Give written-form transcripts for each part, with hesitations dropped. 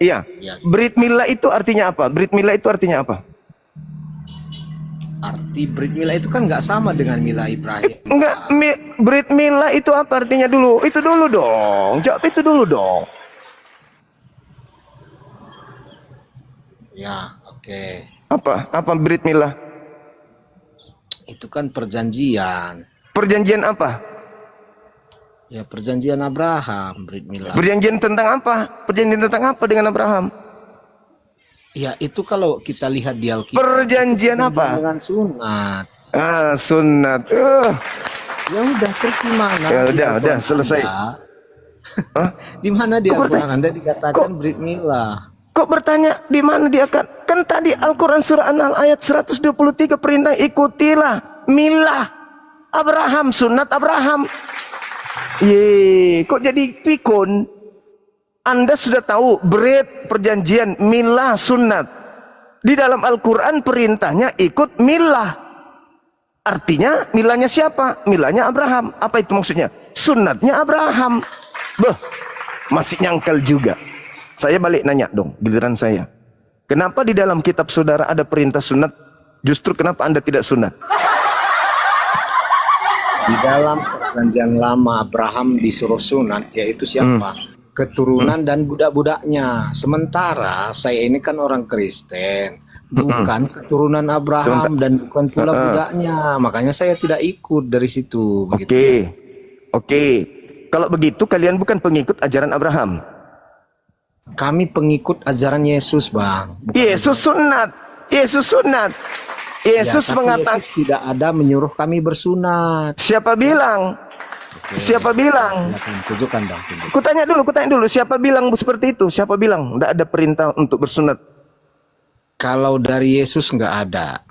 Iya. Ya, Brit milah itu artinya apa? Brit milah itu artinya apa? arti brit milah itu kan nggak sama dengan milah Ibrahim. Enggak, Brit milah itu apa artinya dulu? Itu dulu dong. Jawab itu dulu dong. Ya, oke. Apa Brit milah? Itu kan perjanjian. Perjanjian apa? Ya, perjanjian Abraham, brit milah. Perjanjian tentang apa? Perjanjian tentang apa dengan Abraham? Ya, itu kalau kita lihat di Alkitab. Perjanjian apa? Dengan sunat. Ah, sunat. Ya udah, terus gimana? Ya udah selesai. Di mana di Al-Quran Anda dikatakan brit milah? Kok bertanya di mana dia kan tadi Al-Quran surah An-Nahl ayat 123 perintah ikutilah milah Abraham, sunat Abraham. Kok jadi pikun? Anda sudah tahu brit perjanjian, milah sunat. Di dalam Al-Quran perintahnya ikut milah. Artinya milahnya siapa? Milahnya Abraham. Apa itu maksudnya? Sunatnya Abraham. Masih nyangkal juga. Saya balik nanya dong, giliran saya. Kenapa di dalam kitab saudara ada perintah sunat? Justru kenapa Anda tidak sunat? Di dalam perjanjian lama Abraham disuruh sunat, yaitu siapa? Keturunan dan budak-budaknya. Sementara saya ini kan orang Kristen, bukan keturunan Abraham dan bukan pula budaknya. Makanya saya tidak ikut dari situ. Oke. Kalau begitu kalian bukan pengikut ajaran Abraham. Kami pengikut ajaran Yesus, Bang. Yesus sunat. Yesus mengatakan tidak ada menyuruh kami bersunat. Siapa bilang? Siapa bilang? Tunjukkan, Bang. Kutanya dulu, siapa bilang seperti itu? Siapa bilang tidak ada perintah untuk bersunat? Kalau dari Yesus nggak ada.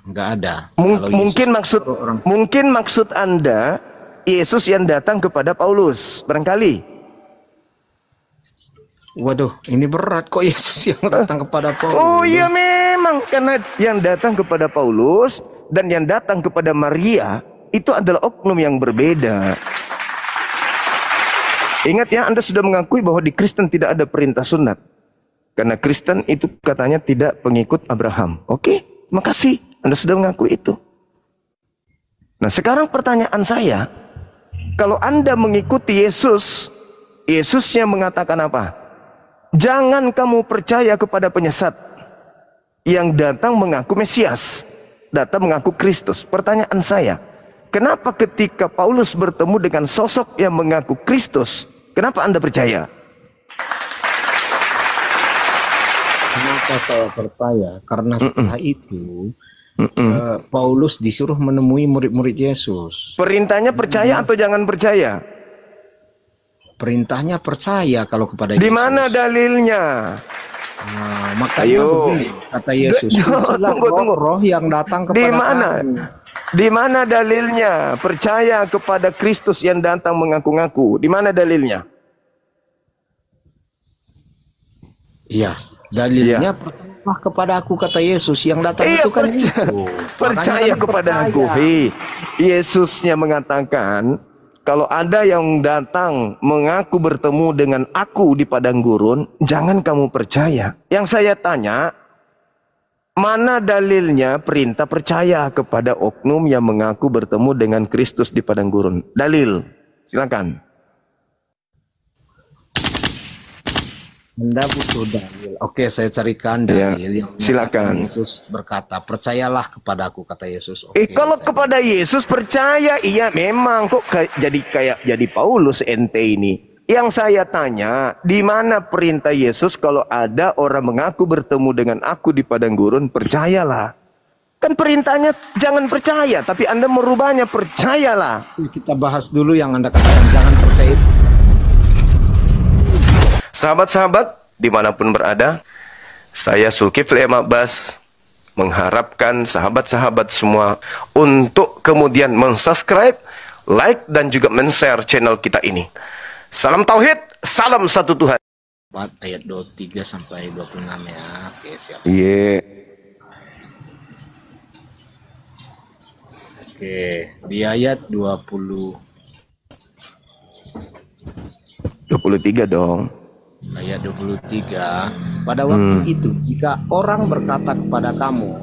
Mungkin maksud Anda Yesus yang datang kepada Paulus, barangkali. Waduh, ini berat kok Yesus yang datang kepada Paulus. Oh iya memang, karena yang datang kepada Paulus dan yang datang kepada Maria itu adalah oknum yang berbeda. Ingat ya, Anda sudah mengakui bahwa di Kristen tidak ada perintah sunat. Karena Kristen itu katanya tidak pengikut Abraham. Oke, makasih. Anda sudah mengakui itu. Nah sekarang pertanyaan saya, kalau Anda mengikuti Yesus, Yesusnya mengatakan apa? Jangan kamu percaya kepada penyesat yang datang mengaku Mesias, datang mengaku Kristus. Pertanyaan saya, kenapa ketika Paulus bertemu dengan sosok yang mengaku Kristus, kenapa Anda percaya? Kenapa saya percaya? Karena setelah itu Paulus disuruh menemui murid-murid Yesus. Perintahnya percaya atau jangan percaya? Perintahnya percaya kalau kepada Yesus. Di mana dalilnya? Nah, makanya begini, kata Yesus. Tunggu. Roh yang datang kepada kami. Di mana dalilnya percaya kepada Kristus yang datang mengaku-ngaku? Di mana dalilnya? Iya, dalilnya percayalah kepada aku, kata Yesus. Yang datang itu kan Yesus. Percaya kepada aku. Yesusnya mengatakan, kalau ada yang datang mengaku bertemu dengan aku di padang gurun, jangan kamu percaya. Yang saya tanya, mana dalilnya perintah percaya kepada oknum yang mengaku bertemu dengan Kristus di padang gurun? Dalil, silakan. Anda butuh dalil. Oke, saya carikan dalil yang silakan. Yesus berkata, percayalah kepada aku, kata Yesus. Kalau kepada Yesus percaya, iya memang. Kok jadi Paulus ente ini? Yang saya tanya, di mana perintah Yesus kalau ada orang mengaku bertemu dengan aku di padang gurun, percayalah. Kan perintahnya jangan percaya, tapi Anda merubahnya percayalah. Kita bahas dulu yang Anda katakan jangan percaya. Sahabat-sahabat, dimanapun berada, saya Zulkifli M. Abbas mengharapkan sahabat-sahabat semua untuk kemudian mensubscribe, like, dan juga men-share channel kita ini. Salam Tauhid, salam satu Tuhan. Ayat 23 sampai 26 ya. Oke, siap. Oke, di ayat 23 dong. ayat 23, pada waktu itu jika orang berkata kepada kamu,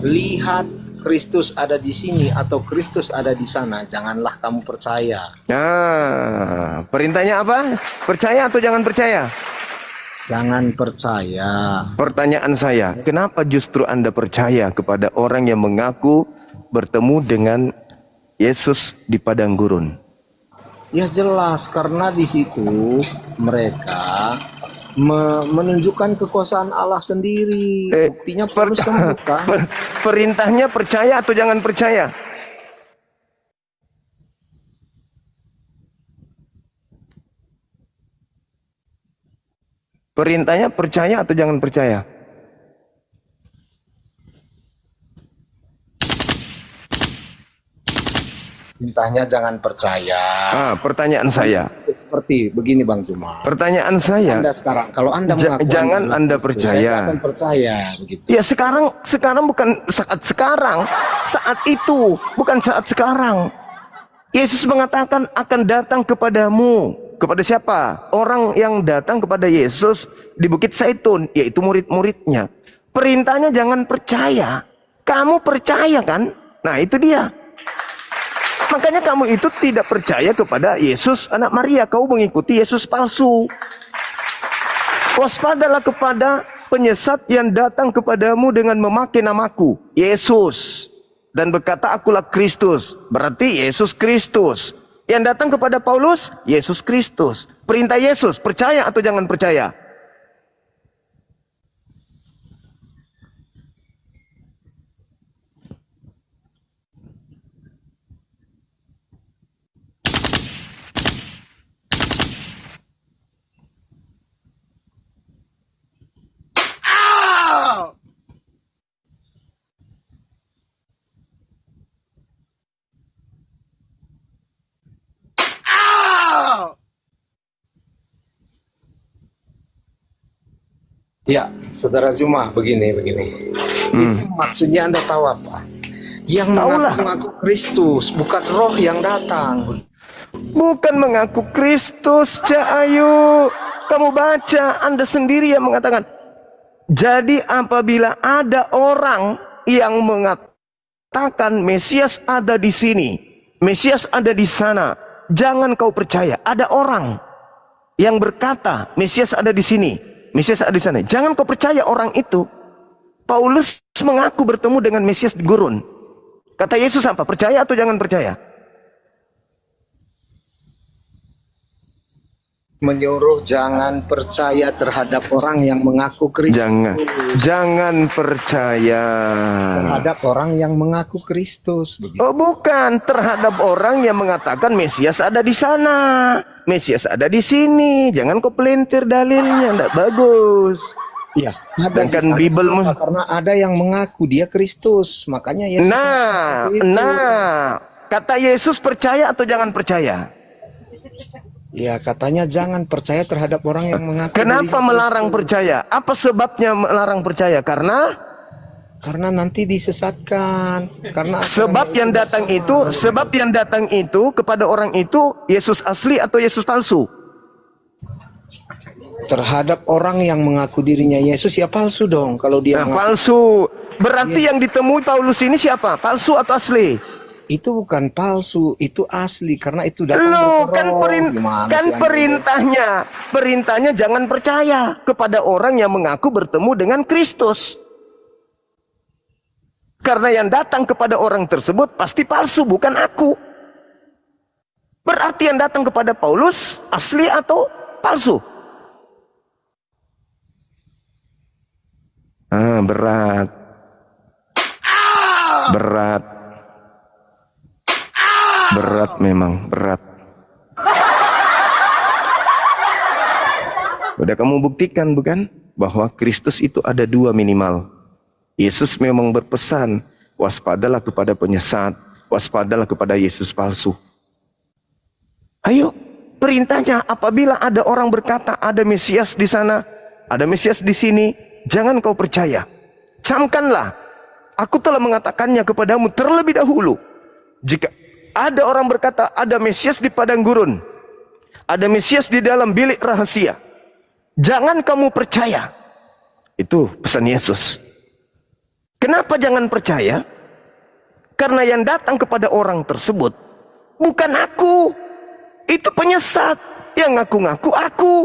lihat Kristus ada di sini atau Kristus ada di sana, janganlah kamu percaya. Nah, perintahnya apa? Percaya atau jangan percaya? Jangan percaya. Pertanyaan saya, kenapa justru Anda percaya kepada orang yang mengaku bertemu dengan Yesus di padang gurun? Ya jelas, karena di situ mereka menunjukkan kekuasaan Allah sendiri. Buktinya Paulus sembuhkan. Perintahnya percaya atau jangan percaya? Perintahnya percaya atau jangan percaya? Perintahnya jangan percaya. Pertanyaan saya. Seperti begini Bang Zuma. Pertanyaan saya. Anda sekarang, kalau Anda mengaku jangan Anda percaya. Saya akan percaya begitu. Ya sekarang bukan saat sekarang. Saat itu, bukan saat sekarang. Yesus mengatakan akan datang kepadamu. Kepada siapa? Orang yang datang kepada Yesus di Bukit Zaitun, yaitu murid-muridnya. Perintahnya jangan percaya. Kamu percaya kan? Nah itu dia. Makanya kamu itu tidak percaya kepada Yesus anak Maria. Kau mengikuti Yesus palsu. Waspadalah kepada penyesat yang datang kepadamu dengan memakai namaku, Yesus, dan berkata akulah Kristus. Berarti Yesus Kristus. Yang datang kepada Paulus, Yesus Kristus. Perintah Yesus, percaya atau jangan percaya? Ya, Saudara Zuma, begini. Itu maksudnya Anda tahu apa? Yang mengaku Kristus, bukan roh yang datang. Bukan mengaku Kristus, Ayu. Kamu baca, Anda sendiri yang mengatakan. Jadi apabila ada orang yang mengatakan Mesias ada di sini, Mesias ada di sana, jangan kau percaya. Ada orang yang berkata Mesias ada di sini, Mesias ada di sana. Jangan kau percaya orang itu. Paulus mengaku bertemu dengan Mesias di gurun. Kata Yesus apa? Percaya atau jangan percaya? Menyuruh jangan percaya terhadap orang yang mengaku Kristus. Jangan percaya terhadap orang yang mengaku Kristus. Begitu. Oh bukan, terhadap orang yang mengatakan Mesias ada di sana, Mesias ada di sini. Jangan kau pelintir dalilnya, tidak bagus. Iya, sedangkan Bible karena ada yang mengaku dia Kristus, makanya Yesus. Kata Yesus percaya atau jangan percaya? Ya, katanya jangan percaya terhadap orang yang mengaku. Kenapa melarang percaya? Apa sebabnya melarang percaya? Karena nanti disesatkan. Karena sebab yang datang itu kepada orang itu Yesus asli atau Yesus palsu? Terhadap orang yang mengaku dirinya Yesus ya palsu dong kalau dia palsu. Berarti yang ditemui Paulus ini siapa? Palsu atau asli? Itu bukan palsu, itu asli karena itu datang perintahnya jangan percaya kepada orang yang mengaku bertemu dengan Kristus. Karena yang datang kepada orang tersebut pasti palsu, bukan aku. Berarti yang datang kepada Paulus asli atau palsu? Berat memang, berat. Udah kamu buktikan bukan? Bahwa Kristus itu ada dua minimal. Yesus memang berpesan, waspadalah kepada penyesat, waspadalah kepada Yesus palsu. Ayo, perintahnya apabila ada orang berkata ada Mesias di sana, ada Mesias di sini, jangan kau percaya. Camkanlah, aku telah mengatakannya kepadamu terlebih dahulu. Jika ada orang berkata ada Mesias di padang gurun, ada Mesias di dalam bilik rahasia, Jangan kamu percaya. Itu pesan Yesus. Kenapa jangan percaya? Karena yang datang kepada orang tersebut bukan aku. Itu penyesat yang ngaku-ngaku aku.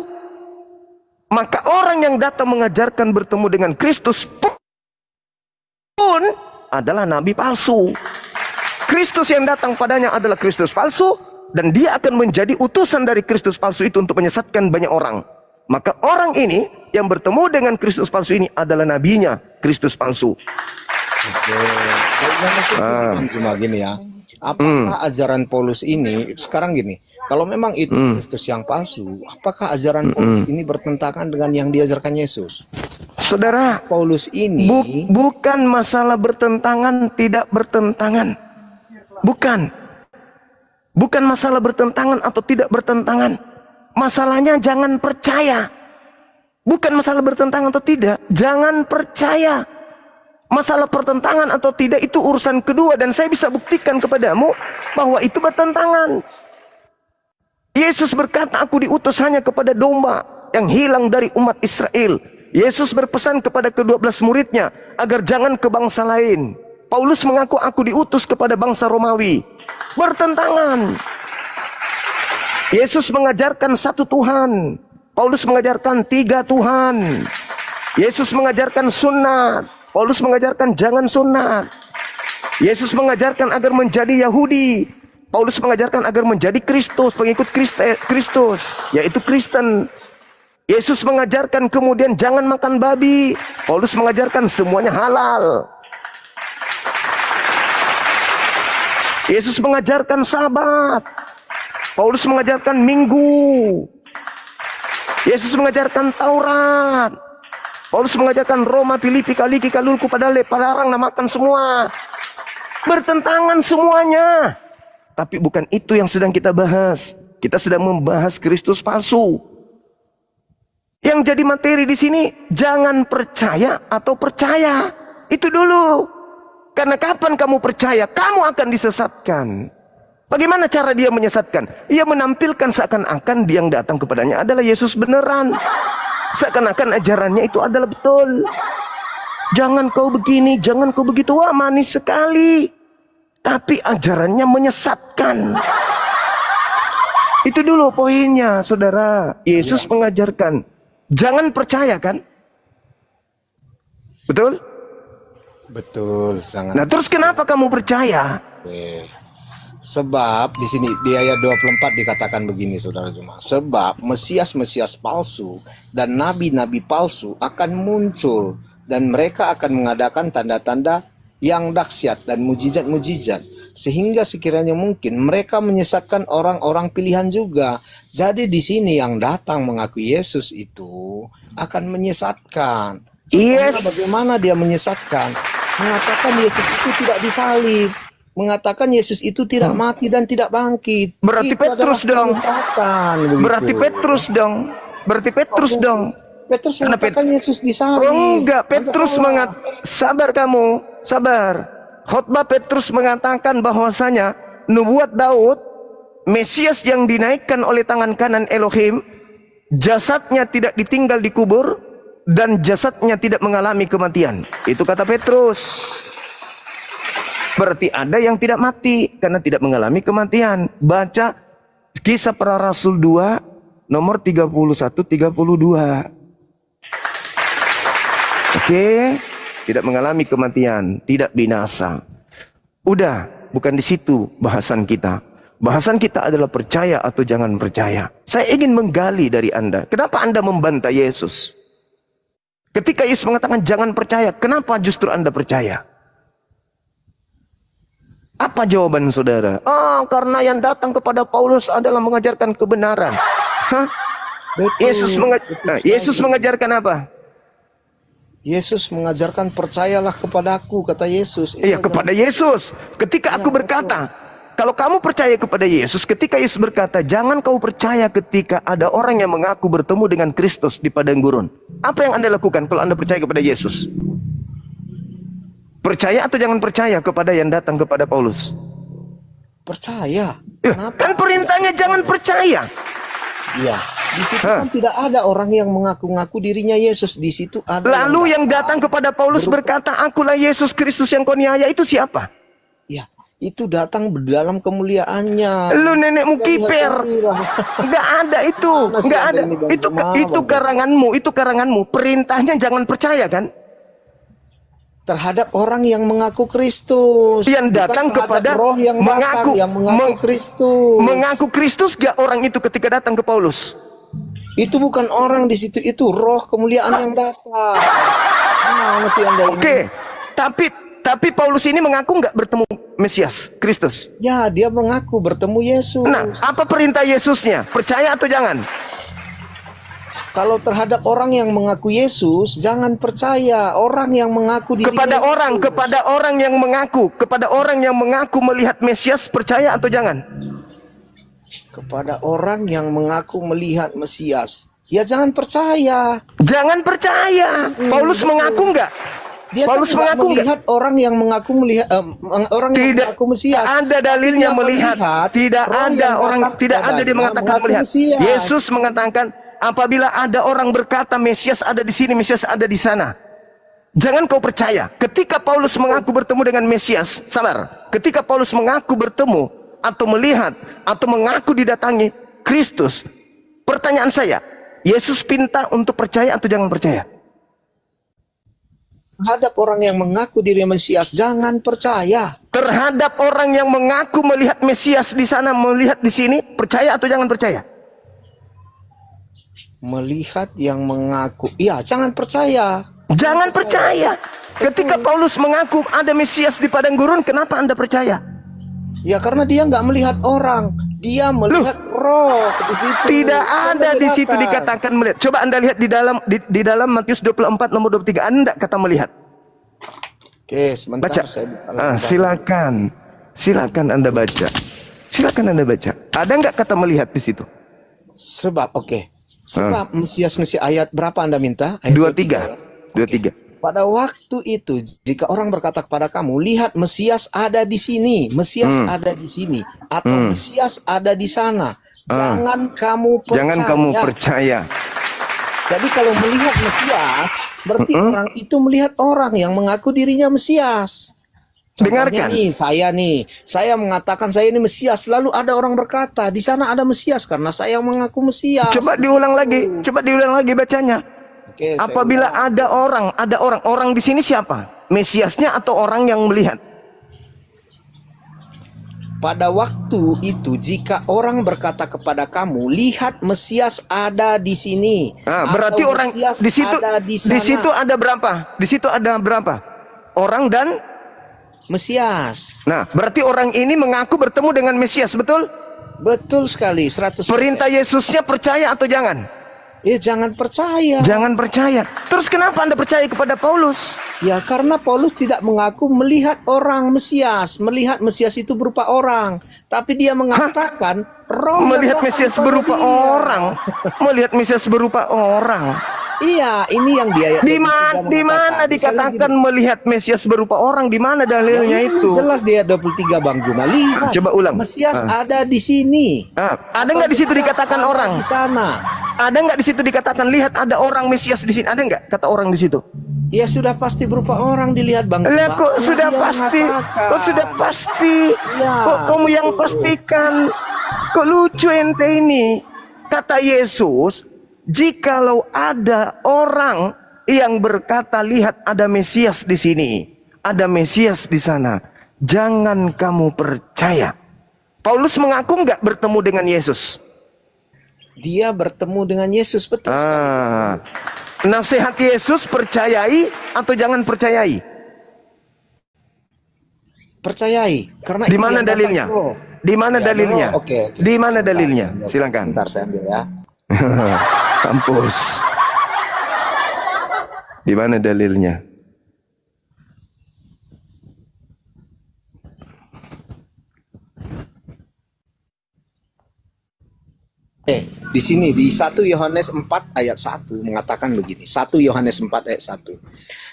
Maka orang yang datang mengajarkan bertemu dengan Kristus pun adalah nabi palsu. Kristus yang datang padanya adalah Kristus palsu, dan dia akan menjadi utusan dari Kristus palsu itu untuk menyesatkan banyak orang. Maka orang ini yang bertemu dengan Kristus palsu ini adalah nabinya Kristus palsu. Oke. Cuma gini ya. Apakah ajaran Paulus ini sekarang gini? Kalau memang itu Kristus yang palsu, apakah ajaran Paulus ini bertentangan dengan yang diajarkan Yesus? Saudara, Paulus ini bukan masalah bertentangan, tidak bertentangan. Bukan. Bukan masalah bertentangan atau tidak bertentangan. Masalahnya jangan percaya. Bukan masalah bertentangan atau tidak. Jangan percaya. Masalah pertentangan atau tidak itu urusan kedua. Dan saya bisa buktikan kepadamu bahwa itu bertentangan. Yesus berkata, aku diutus hanya kepada domba yang hilang dari umat Israel. Yesus berpesan kepada ke-12 muridnya agar jangan ke bangsa lain. Paulus mengaku aku diutus kepada bangsa Romawi. Bertentangan. Yesus mengajarkan satu Tuhan. Paulus mengajarkan 3 Tuhan. Yesus mengajarkan sunat. Paulus mengajarkan jangan sunat. Yesus mengajarkan agar menjadi Yahudi. Paulus mengajarkan agar menjadi Kristus, pengikut Kristus, yaitu Kristen. Yesus mengajarkan kemudian jangan makan babi. Paulus mengajarkan semuanya halal. Yesus mengajarkan Sabat. Paulus mengajarkan Minggu. Yesus mengajarkan Taurat. Paulus mengajarkan Roma, Filipi, Kaliki, Kalulku, Padale, Palarang, namakan semua. Bertentangan semuanya. Tapi bukan itu yang sedang kita bahas. Kita sedang membahas Kristus palsu. Yang jadi materi di sini, jangan percaya atau percaya. Itu dulu. Karena kapan kamu percaya, kamu akan disesatkan. Bagaimana cara dia menyesatkan? Ia menampilkan seakan-akan dia yang datang kepadanya adalah Yesus beneran. Seakan-akan ajarannya itu adalah betul. Jangan kau begini, jangan kau begitu. Wah, manis sekali. Tapi ajarannya menyesatkan. Itu dulu poinnya, saudara. Yesus mengajarkan jangan percaya, kan? Betul? betul sangat. Nah, terus kenapa kamu percaya? Oke. Sebab di sini di ayat 24 dikatakan begini, saudara jemaat. Sebab Mesias-Mesias palsu dan nabi-nabi palsu akan muncul, dan mereka akan mengadakan tanda-tanda yang dahsyat dan mujizat-mujizat, sehingga sekiranya mungkin mereka menyesatkan orang-orang pilihan juga. Jadi di sini yang datang mengakui Yesus itu akan menyesatkan. Yes. Bagaimana dia menyesatkan? Mengatakan Yesus itu tidak disalib, mengatakan Yesus itu tidak mati dan tidak bangkit. Berarti itu Petrus dong. Berarti Petrus dong. Berarti Petrus dong. Petrus mengatakan Yesus disalib. Oh, enggak, Petrus sabar kamu, sabar. Khotbah Petrus mengatakan bahwasanya nubuat Daud, Mesias yang dinaikkan oleh tangan kanan Elohim, jasadnya tidak ditinggal di kubur dan jasadnya tidak mengalami kematian. Itu kata Petrus. Berarti ada yang tidak mati karena tidak mengalami kematian. Baca Kisah Para Rasul 2 nomor 31-32. Oke, tidak mengalami kematian, tidak binasa. Udah, bukan di situ bahasan kita. Bahasan kita adalah percaya atau jangan percaya. Saya ingin menggali dari Anda. Kenapa Anda membantah Yesus? Ketika Yesus mengatakan jangan percaya, kenapa justru Anda percaya? Apa jawaban saudara? Oh, karena yang datang kepada Paulus adalah mengajarkan kebenaran. Hah? Yesus mengajarkan apa? Yesus mengajarkan percayalah kepadaku, kata Yesus. Iya, kepada Yesus. Ketika aku berkata, kalau kamu percaya kepada Yesus, ketika Yesus berkata, jangan kau percaya ketika ada orang yang mengaku bertemu dengan Kristus di padang gurun. Apa yang Anda lakukan kalau Anda percaya kepada Yesus? Percaya atau jangan percaya kepada yang datang kepada Paulus? Percaya. Ya, kan perintahnya jangan percaya. Iya. Di situ kan tidak ada orang yang mengaku-ngaku dirinya Yesus. Di situ ada Lalu yang datang kepada Paulus berkata, "Akulah Yesus Kristus yang kau niaya." Itu siapa? Ya, itu datang dalam kemuliaannya. Lu nenekmu kiper. Enggak ada itu. Enggak ada. Itu karanganmu, itu karanganmu. Perintahnya jangan percaya kan? Terhadap orang yang mengaku Kristus. Yang datang kepada roh yang mengaku Kristus. Mengaku Kristus gak orang itu ketika datang ke Paulus? Itu bukan orang di situ, itu roh kemuliaan yang datang. Mana sih Anda ini? Oke. Tapi Paulus ini mengaku nggak bertemu Mesias, Kristus? Ya, dia mengaku bertemu Yesus. Nah, apa perintah Yesusnya? Percaya atau jangan? Kalau terhadap orang yang mengaku Yesus, jangan percaya. Orang yang mengaku diri kepada orang yang mengaku melihat Mesias, percaya atau jangan? Kepada orang yang mengaku melihat Mesias, ya jangan percaya. Jangan percaya. Paulus mengaku nggak? Dia Paulus kan mengaku melihat orang yang mengaku melihat orang yang mengaku Mesias. Ada dalilnya melihat. Tidak ada dia mengatakan melihat. Mesias. Yesus mengatakan, apabila ada orang berkata Mesias ada di sini, Mesias ada di sana, jangan kau percaya. Ketika Paulus mengaku bertemu dengan Mesias, sabar. Ketika Paulus mengaku bertemu atau melihat atau mengaku didatangi Kristus, pertanyaan saya, Yesus pinta untuk percaya atau jangan percaya? Terhadap orang yang mengaku diri Mesias, jangan percaya. Terhadap orang yang mengaku melihat Mesias di sana, melihat di sini, percaya atau jangan percaya? Melihat yang mengaku, ya jangan percaya. Jangan percaya. Ketika Paulus mengaku ada Mesias di padang gurun, kenapa Anda percaya? Ya karena dia nggak melihat orang, dia melihat roh di situ. Tidak ada di situ dikatakan melihat. Coba Anda lihat di dalam Matius 24 nomor 23, ada enggak kata melihat? Oke, sebentar. Baca. Silakan Anda baca. Silakan Anda baca. Ada enggak kata melihat di situ? Sebab Mesias ayat berapa Anda minta? Ayat 23. 23. Pada waktu itu, jika orang berkata kepada kamu, lihat Mesias ada di sini, Mesias ada di sini, atau Mesias ada di sana, jangan kamu percaya. Jangan kamu percaya. Jadi kalau melihat Mesias, berarti orang itu melihat orang yang mengaku dirinya Mesias. Contohnya Dengarkan. Saya mengatakan saya ini Mesias, lalu ada orang berkata, di sana ada Mesias karena saya mengaku Mesias. Coba diulang lagi bacanya. Oke, apabila ada orang di sini siapa? Mesiasnya atau orang yang melihat? Pada waktu itu jika orang berkata kepada kamu, lihat Mesias ada di sini. Berarti orang di situ ada berapa? Di situ ada berapa? Orang dan Mesias. Nah, berarti orang ini mengaku bertemu dengan Mesias, betul? Betul sekali, 100%. Perintah Yesusnya percaya atau jangan? Ya jangan percaya. Jangan percaya. Terus kenapa Anda percaya kepada Paulus? Ya karena Paulus tidak mengaku melihat orang Mesias. Melihat Mesias itu berupa orang. Tapi dia mengatakan roh melihat Mesias berupa orang. Melihat Mesias berupa orang. Iya, ini yang dia. Di mana dikatakan melihat Mesias berupa orang? Di mana dalilnya itu? Jelas dia 23 Bang Zuma. Lihat. Coba ulang. Mesias ada di sini. Ada nggak di situ dikatakan orang? Di sana. Ada nggak di situ dikatakan lihat ada orang Mesias di sini? Ada nggak kata orang di situ? Ya sudah pasti berupa orang dilihat Bang. Lah kok sudah pasti? Kok sudah pasti? Ya. Kok kamu yang pastikan? Kok lucu ente ini? Kata Yesus, jikalau ada orang yang berkata lihat ada Mesias di sini, ada Mesias di sana, jangan kamu percaya. Paulus mengaku nggak bertemu dengan Yesus? Dia bertemu dengan Yesus, betul sekali. Nasihat Yesus percayai atau jangan percayai? Percayai. Karena di mana dalilnya? Di mana dalilnya? Oke. Di mana dalilnya? Silakan. Bentar saya ambil ya. Kampus. Di mana dalilnya? Di Di sini di 1 Yohanes 4 ayat 1 mengatakan begini. 1 Yohanes 4 ayat 1.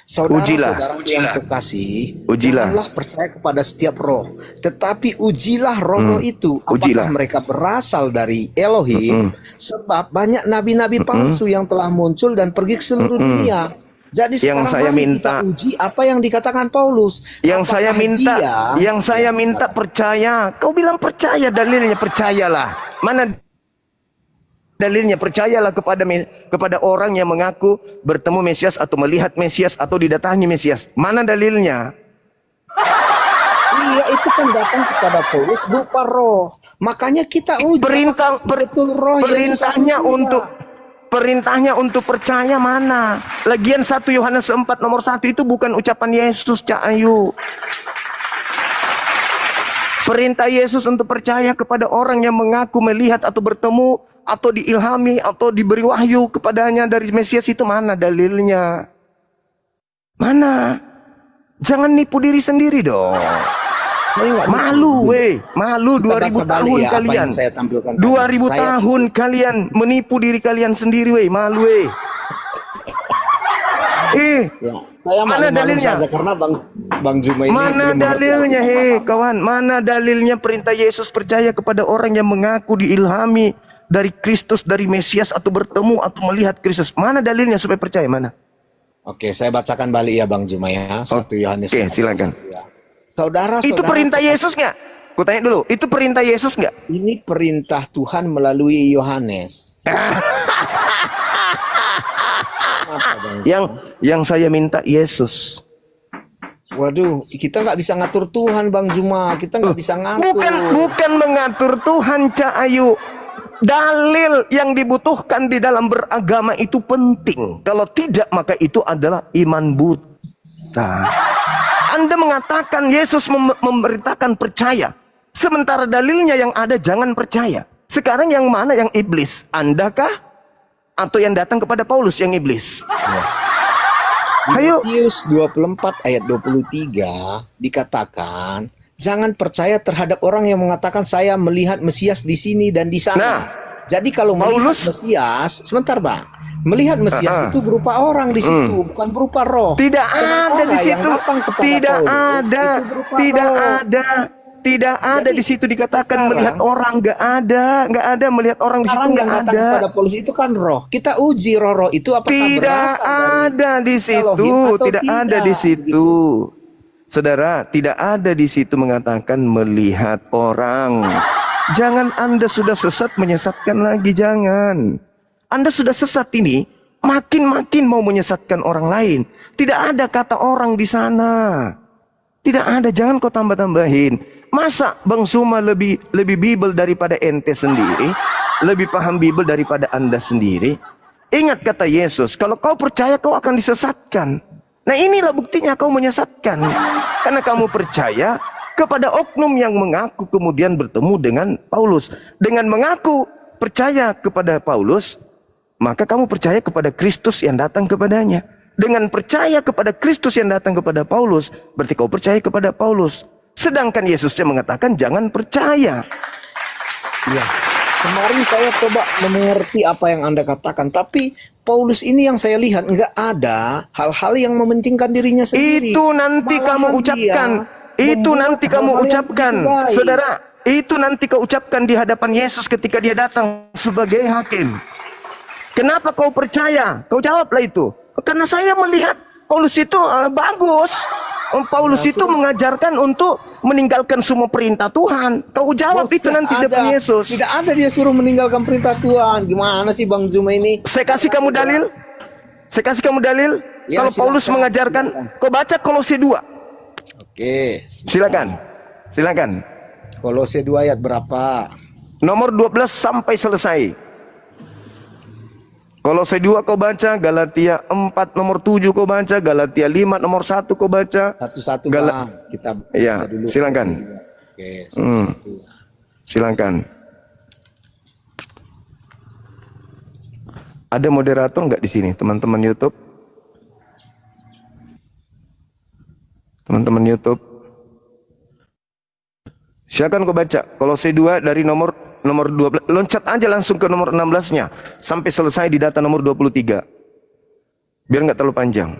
Saudara-saudara yang kekasih, janganlah percaya kepada setiap roh, tetapi ujilah roh-roh itu apakah mereka berasal dari Elohim, sebab banyak nabi-nabi palsu yang telah muncul dan pergi ke seluruh dunia. Jadi sekarang kita uji apa yang dikatakan Paulus. Yang saya minta percaya. Kau bilang percaya, dalilnya percayalah. Mana dalilnya? Percayalah kepada orang yang mengaku bertemu Mesias atau melihat Mesias atau didatangi Mesias. Mana dalilnya? Iya, itu kan datang kepada Paulus berupa roh. Makanya kita uji. Perintahnya untuk percaya mana? Lagian 1 Yohanes 4 nomor 1 itu bukan ucapan Yesus, Cak Ayu. Perintah Yesus untuk percaya kepada orang yang mengaku melihat atau bertemu atau diilhami atau diberi wahyu kepadanya dari Mesias, itu mana dalilnya? Mana? Jangan nipu diri sendiri dong. Malu malu 2000 tahun ya, kalian. 2000 tahun kalian menipu diri kalian sendiri malu Saya mana dalilnya? Saja karena Bang Zuma ini mana dalilnya kawan? Mana dalilnya perintah Yesus percaya kepada orang yang mengaku diilhami dari Kristus, dari Mesias atau bertemu atau melihat Kristus? Mana dalilnya supaya percaya? Mana? Oke, saya bacakan balik ya Bang Zuma ya. 1 Yohanes. Oke, silakan. Saudara, itu perintah Yesus nggak? Ku tanya dulu, itu perintah Yesus nggak? Ini perintah Tuhan melalui Yohanes. Yang saya minta Yesus. Waduh, kita nggak bisa ngatur Tuhan, Bang Zuma. Kita nggak bisa ngatur. Bukan mengatur Tuhan, Cak Ayu. Dalil yang dibutuhkan di dalam beragama itu penting. Kalau tidak, maka itu adalah iman buta. Anda mengatakan Yesus memerintahkan percaya, sementara dalilnya yang ada jangan percaya. Sekarang yang mana yang iblis? Anda kah? Atau yang datang kepada Paulus yang iblis? Ayo. Matius 24 ayat 23 dikatakan, jangan percaya terhadap orang yang mengatakan saya melihat Mesias di sini dan di sana. Nah, jadi kalau melihat Mesias, sebentar Bang, melihat Mesias itu berupa orang di situ, bukan berupa roh. Tidak ada di situ. Tidak ada di situ dikatakan melihat orang. Nggak ada melihat orang di situ. Nggak ada. Kepada Paulus itu kan roh. Kita uji roh itu apakah tidak ada di situ. Tidak ada di situ. Saudara, tidak ada di situ mengatakan melihat orang. Jangan Anda sudah sesat menyesatkan lagi, jangan. Anda sudah sesat ini, makin mau menyesatkan orang lain. Tidak ada kata orang di sana. Tidak ada, jangan kau tambah-tambahin. Masa Bang Zuma lebih Bible daripada ente sendiri? Lebih paham Bible daripada Anda sendiri? Ingat kata Yesus, kalau kau percaya kau akan disesatkan. Nah inilah buktinya kau menyesatkan. Karena kamu percaya kepada oknum yang mengaku kemudian bertemu dengan Paulus. Dengan mengaku percaya kepada Paulus, maka kamu percaya kepada Kristus yang datang kepadanya. Dengan percaya kepada Kristus yang datang kepada Paulus, berarti kau percaya kepada Paulus. Sedangkan Yesusnya mengatakan jangan percaya. Ya, kemarin saya coba mengerti apa yang Anda katakan, tapi Paulus ini yang saya lihat nggak ada hal-hal yang mementingkan dirinya sendiri. Itu nanti kamu ucapkan. Itu nanti kamu ucapkan, saudara. Itu nanti kau ucapkan di hadapan Yesus ketika dia datang sebagai hakim. Kenapa kau percaya? Kau jawablah itu. Karena saya melihat Paulus itu bagus. Paulus itu mengajarkan untuk meninggalkan semua perintah Tuhan. Kau jawab itu nanti di depan Yesus. Tidak ada dia suruh meninggalkan perintah Tuhan. Gimana sih Bang Zuma ini? Saya kasih kamu dalil. Ya, kalau Paulus mengajarkan, kau baca Kolose 2. Oke. Silakan. Kolose 2 ayat berapa? Nomor 12 sampai selesai. Kolose 2 kau baca, Galatia 4 nomor 7 kau baca, Galatia 5 nomor 1 kau baca. Satu-satu Bang. Kita baca dulu. Silakan. Oke, satu-satu. Silakan. Ada moderator nggak di sini, teman-teman YouTube? Silakan kau baca Kolose 2 dari nomor nomor 12. Loncat aja langsung ke nomor 16-nya. Sampai selesai di data nomor 23. Biar nggak terlalu panjang.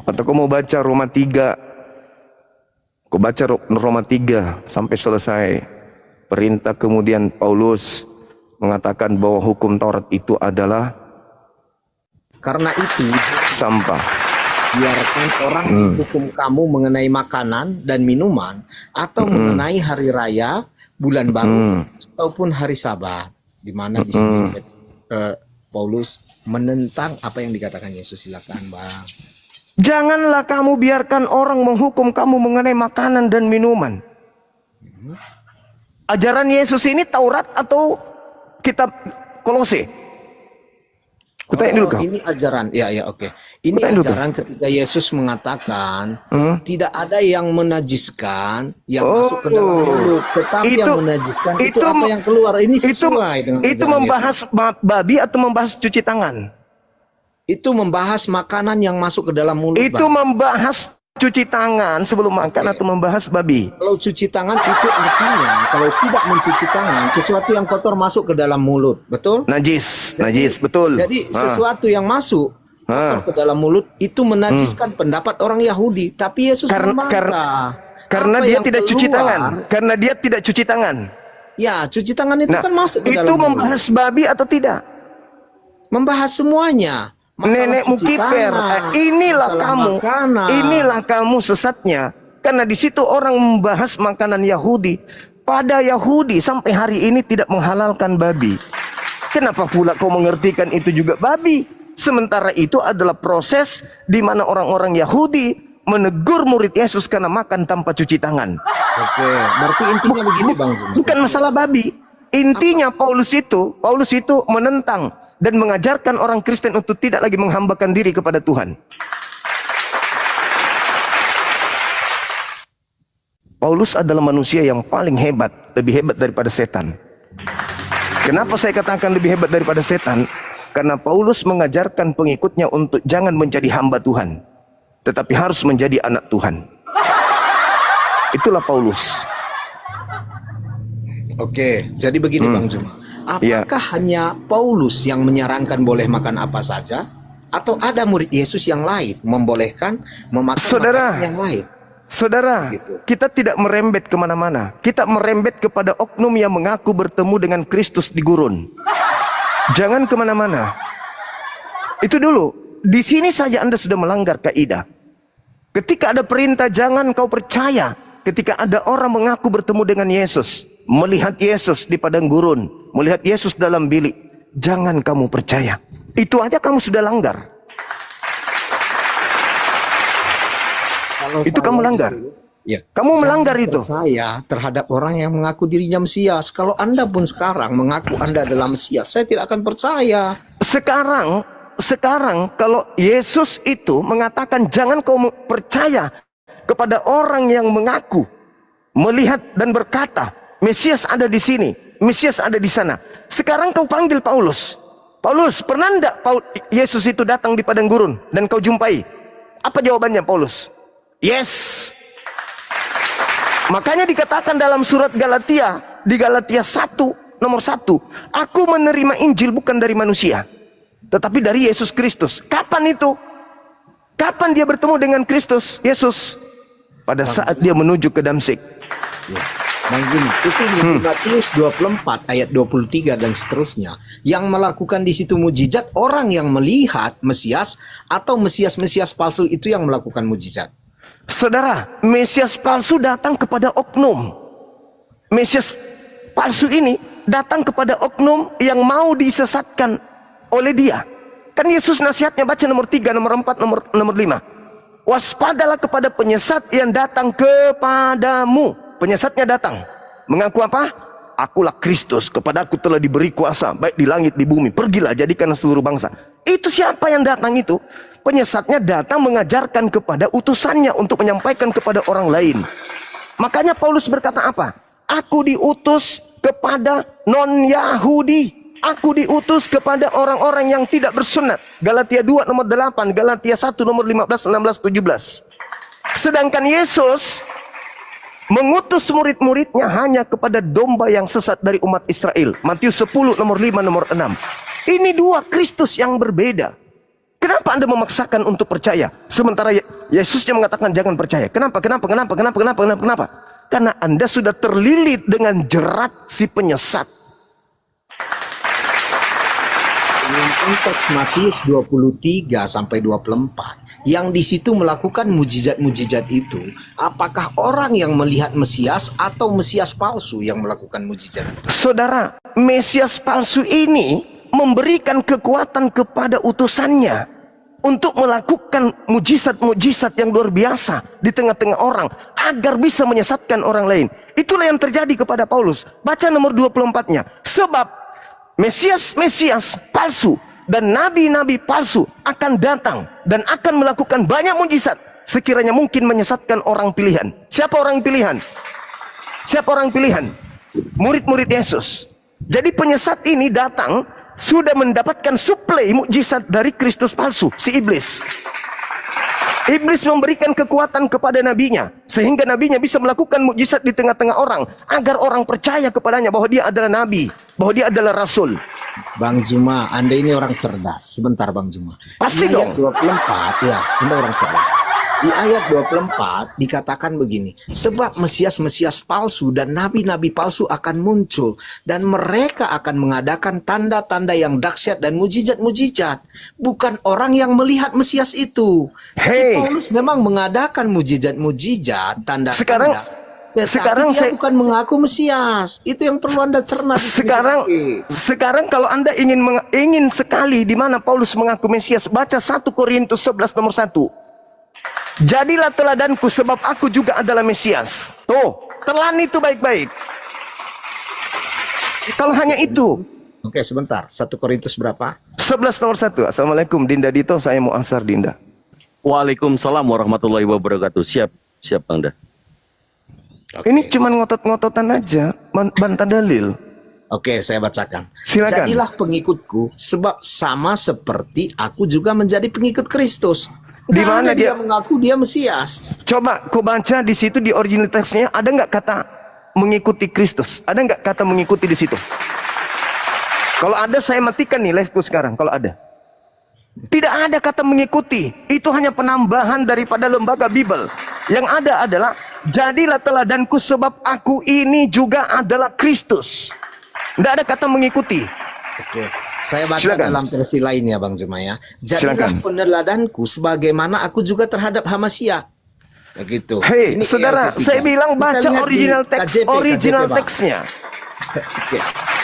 Atau kau mau baca Roma 3. Kau baca Roma 3 sampai selesai. Perintah kemudian Paulus mengatakan bahwa hukum Taurat itu adalah karena itu sampah. Biarkan orang hukum kamu mengenai makanan dan minuman atau mengenai hari raya, bulan baru ataupun hari Sabat. Di mana di sini Paulus menentang apa yang dikatakan Yesus. Silakan, Bang. Janganlah kamu biarkan orang menghukum kamu mengenai makanan dan minuman. Ajaran Yesus ini Taurat atau kitab Kolose? Kutanya dulu kau. Ini ajaran, ya oke. Ini ajaran ketika Yesus mengatakan tidak ada yang menajiskan yang masuk ke dalam mulut, tetapi yang menajiskan itu apa yang keluar. Ini sesuai dengan itu membahas babi atau membahas cuci tangan? Itu membahas makanan yang masuk ke dalam mulut. Itu membahas cuci tangan sebelum makan atau membahas babi? Kalau cuci tangan itu artinya kalau tidak mencuci tangan, sesuatu yang kotor masuk ke dalam mulut, betul? Najis, betul. Jadi sesuatu yang masuk kotor ke dalam mulut itu menajiskan pendapat orang Yahudi. Tapi Yesus karena dia tidak cuci tangan. Karena dia tidak cuci tangan. Ya, cuci tangan itu kan masuk ke dalam mulut. Itu membahas babi atau tidak? Membahas semuanya. Nenekmu kiper, inilah kamu, inilah kamu sesatnya. Karena di situ orang membahas makanan Yahudi. Pada Yahudi sampai hari ini tidak menghalalkan babi. Kenapa pula kau mengertikan itu juga babi? Sementara itu adalah proses di mana orang-orang Yahudi menegur murid Yesus karena makan tanpa cuci tangan. Oke, berarti intinya begini, Bang Zuma. Bukan masalah babi. Intinya Paulus itu menentang dan mengajarkan orang Kristen untuk tidak lagi menghambakan diri kepada Tuhan. Paulus adalah manusia yang paling hebat, lebih hebat daripada setan. Kenapa saya katakan lebih hebat daripada setan? Karena Paulus mengajarkan pengikutnya untuk jangan menjadi hamba Tuhan, tetapi harus menjadi anak Tuhan. Itulah Paulus. Oke, jadi begini Bang Zuma. Apakah hanya Paulus yang menyarankan boleh makan apa saja? Atau ada murid Yesus yang lain membolehkan memakan makanan yang lain? Saudara, kita tidak merembet kemana-mana. Kita merembet kepada oknum yang mengaku bertemu dengan Kristus di gurun. Jangan kemana-mana. Itu dulu. Di sini saja Anda sudah melanggar kaidah. Ketika ada perintah jangan kau percaya. Ketika ada orang mengaku bertemu dengan Yesus, melihat Yesus di padang gurun, melihat Yesus dalam bilik, jangan kamu percaya. Itu aja kamu sudah langgar. Itu kamu langgar. Ya. Kamu melanggar itu. Saya terhadap orang yang mengaku dirinya Mesias. Kalau Anda pun sekarang mengaku Anda adalah Mesias, saya tidak akan percaya. Sekarang kalau Yesus itu mengatakan jangan kau percaya kepada orang yang mengaku, melihat dan berkata, Mesias ada di sini, Mesias ada di sana. Sekarang kau panggil Paulus. Paulus, pernah enggak Yesus itu datang di padang gurun dan kau jumpai? Apa jawabannya Paulus? Yes. Makanya dikatakan dalam surat Galatia, di Galatia 1 nomor 1, aku menerima Injil bukan dari manusia, tetapi dari Yesus Kristus. Kapan itu? Kapan dia bertemu dengan Kristus Yesus? Pada saat dia menuju ke Damsyik. Ya. Bang Juni, itu di Matius 24 ayat 23 dan seterusnya. Yang melakukan di situ mujizat orang yang melihat Mesias atau Mesias palsu itu yang melakukan mujizat. Saudara, Mesias palsu datang kepada oknum. Mesias palsu ini datang kepada oknum yang mau disesatkan oleh dia. Kan Yesus nasihatnya baca nomor 3, nomor 4, nomor 5. Waspadalah kepada penyesat yang datang kepadamu. Penyesatnya datang. Mengaku apa? Akulah Kristus, kepadaku telah diberi kuasa, baik di langit di bumi. Pergilah, jadikan seluruh bangsa. Itu siapa yang datang itu? Penyesatnya datang mengajarkan kepada utusannya untuk menyampaikan kepada orang lain. Makanya Paulus berkata apa? Aku diutus kepada non-Yahudi. Aku diutus kepada orang-orang yang tidak bersunat. Galatia 2 nomor 8, Galatia 1 nomor 15, 16, 17. Sedangkan Yesus mengutus murid-muridnya hanya kepada domba yang sesat dari umat Israel. Matius 10 nomor 5 nomor 6. Ini dua Kristus yang berbeda. Kenapa Anda memaksakan untuk percaya? Sementara Yesusnya mengatakan jangan percaya. Kenapa? Karena Anda sudah terlilit dengan jerat si penyesat. Dengan konteks Matius 23 sampai 24, yang di situ melakukan mujizat-mujizat itu, apakah orang yang melihat Mesias atau Mesias palsu yang melakukan mujizat itu? Saudara, Mesias palsu ini memberikan kekuatan kepada utusannya untuk melakukan mujizat-mujizat yang luar biasa di tengah-tengah orang agar bisa menyesatkan orang lain. Itulah yang terjadi kepada Paulus. Baca nomor 24-nya. Sebab Mesias palsu dan nabi-nabi palsu akan datang dan akan melakukan banyak mujizat sekiranya mungkin menyesatkan orang pilihan. Siapa orang pilihan? Siapa orang pilihan? Murid-murid Yesus. Jadi penyesat ini datang sudah mendapatkan suplai mukjizat dari Kristus palsu, si iblis. Iblis memberikan kekuatan kepada nabinya sehingga nabinya bisa melakukan mukjizat di tengah-tengah orang agar orang percaya kepadanya bahwa dia adalah nabi, bahwa dia adalah rasul. Bang Zuma, Anda ini orang cerdas. Sebentar Bang Zuma. Pasti Di ayat dong. 24, ya, Anda orang cerdas. Di ayat 24 dikatakan begini, sebab Mesias-Mesias palsu dan nabi-nabi palsu akan muncul dan mereka akan mengadakan tanda-tanda yang dahsyat dan mujizat-mujizat, bukan orang yang melihat Mesias itu. Hey. Jadi Paulus memang mengadakan mujizat-mujizat, tanda-tanda. Sekarang dia saya bukan mengaku Mesias. Itu yang perlu Anda cerna di sini. Sekarang kalau Anda ingin sekali di mana Paulus mengaku Mesias, baca 1 Korintus 11 nomor 1. Jadilah teladanku sebab aku juga adalah Mesias. Tuh, telan itu baik-baik. Kalau hanya itu. Oke, sebentar. 1 Korintus berapa? 11 nomor 1. Assalamualaikum Dinda Dito, saya mau asar Dinda. Waalaikumsalam warahmatullahi wabarakatuh. Siap Anda. Ini cuma ngotot-ngototan aja, bantah dalil. Oke, saya bacakan. Silakan. Jadilah pengikutku sebab sama seperti aku juga menjadi pengikut Kristus. Di mana dia mengaku dia Mesias? Coba kau baca di situ di original teksnya, ada nggak kata mengikuti Kristus? Ada nggak kata mengikuti di situ? Kalau ada saya matikan nih liveku sekarang. Kalau ada, tidak ada kata mengikuti. Itu hanya penambahan daripada lembaga Bible. Yang ada adalah jadilah teladanku sebab aku ini juga adalah Kristus. Tidak ada kata mengikuti. Oke, saya baca Silakan. dalam versi lainnya Bang Juma ya. Jadilah Silakan. peneladanku sebagaimana aku juga terhadap Hamasya. Begitu. Hei, Ini saudara, ayat saya ketiga. bilang Kita baca lihat di original teks, KJP, original Bang. teksnya.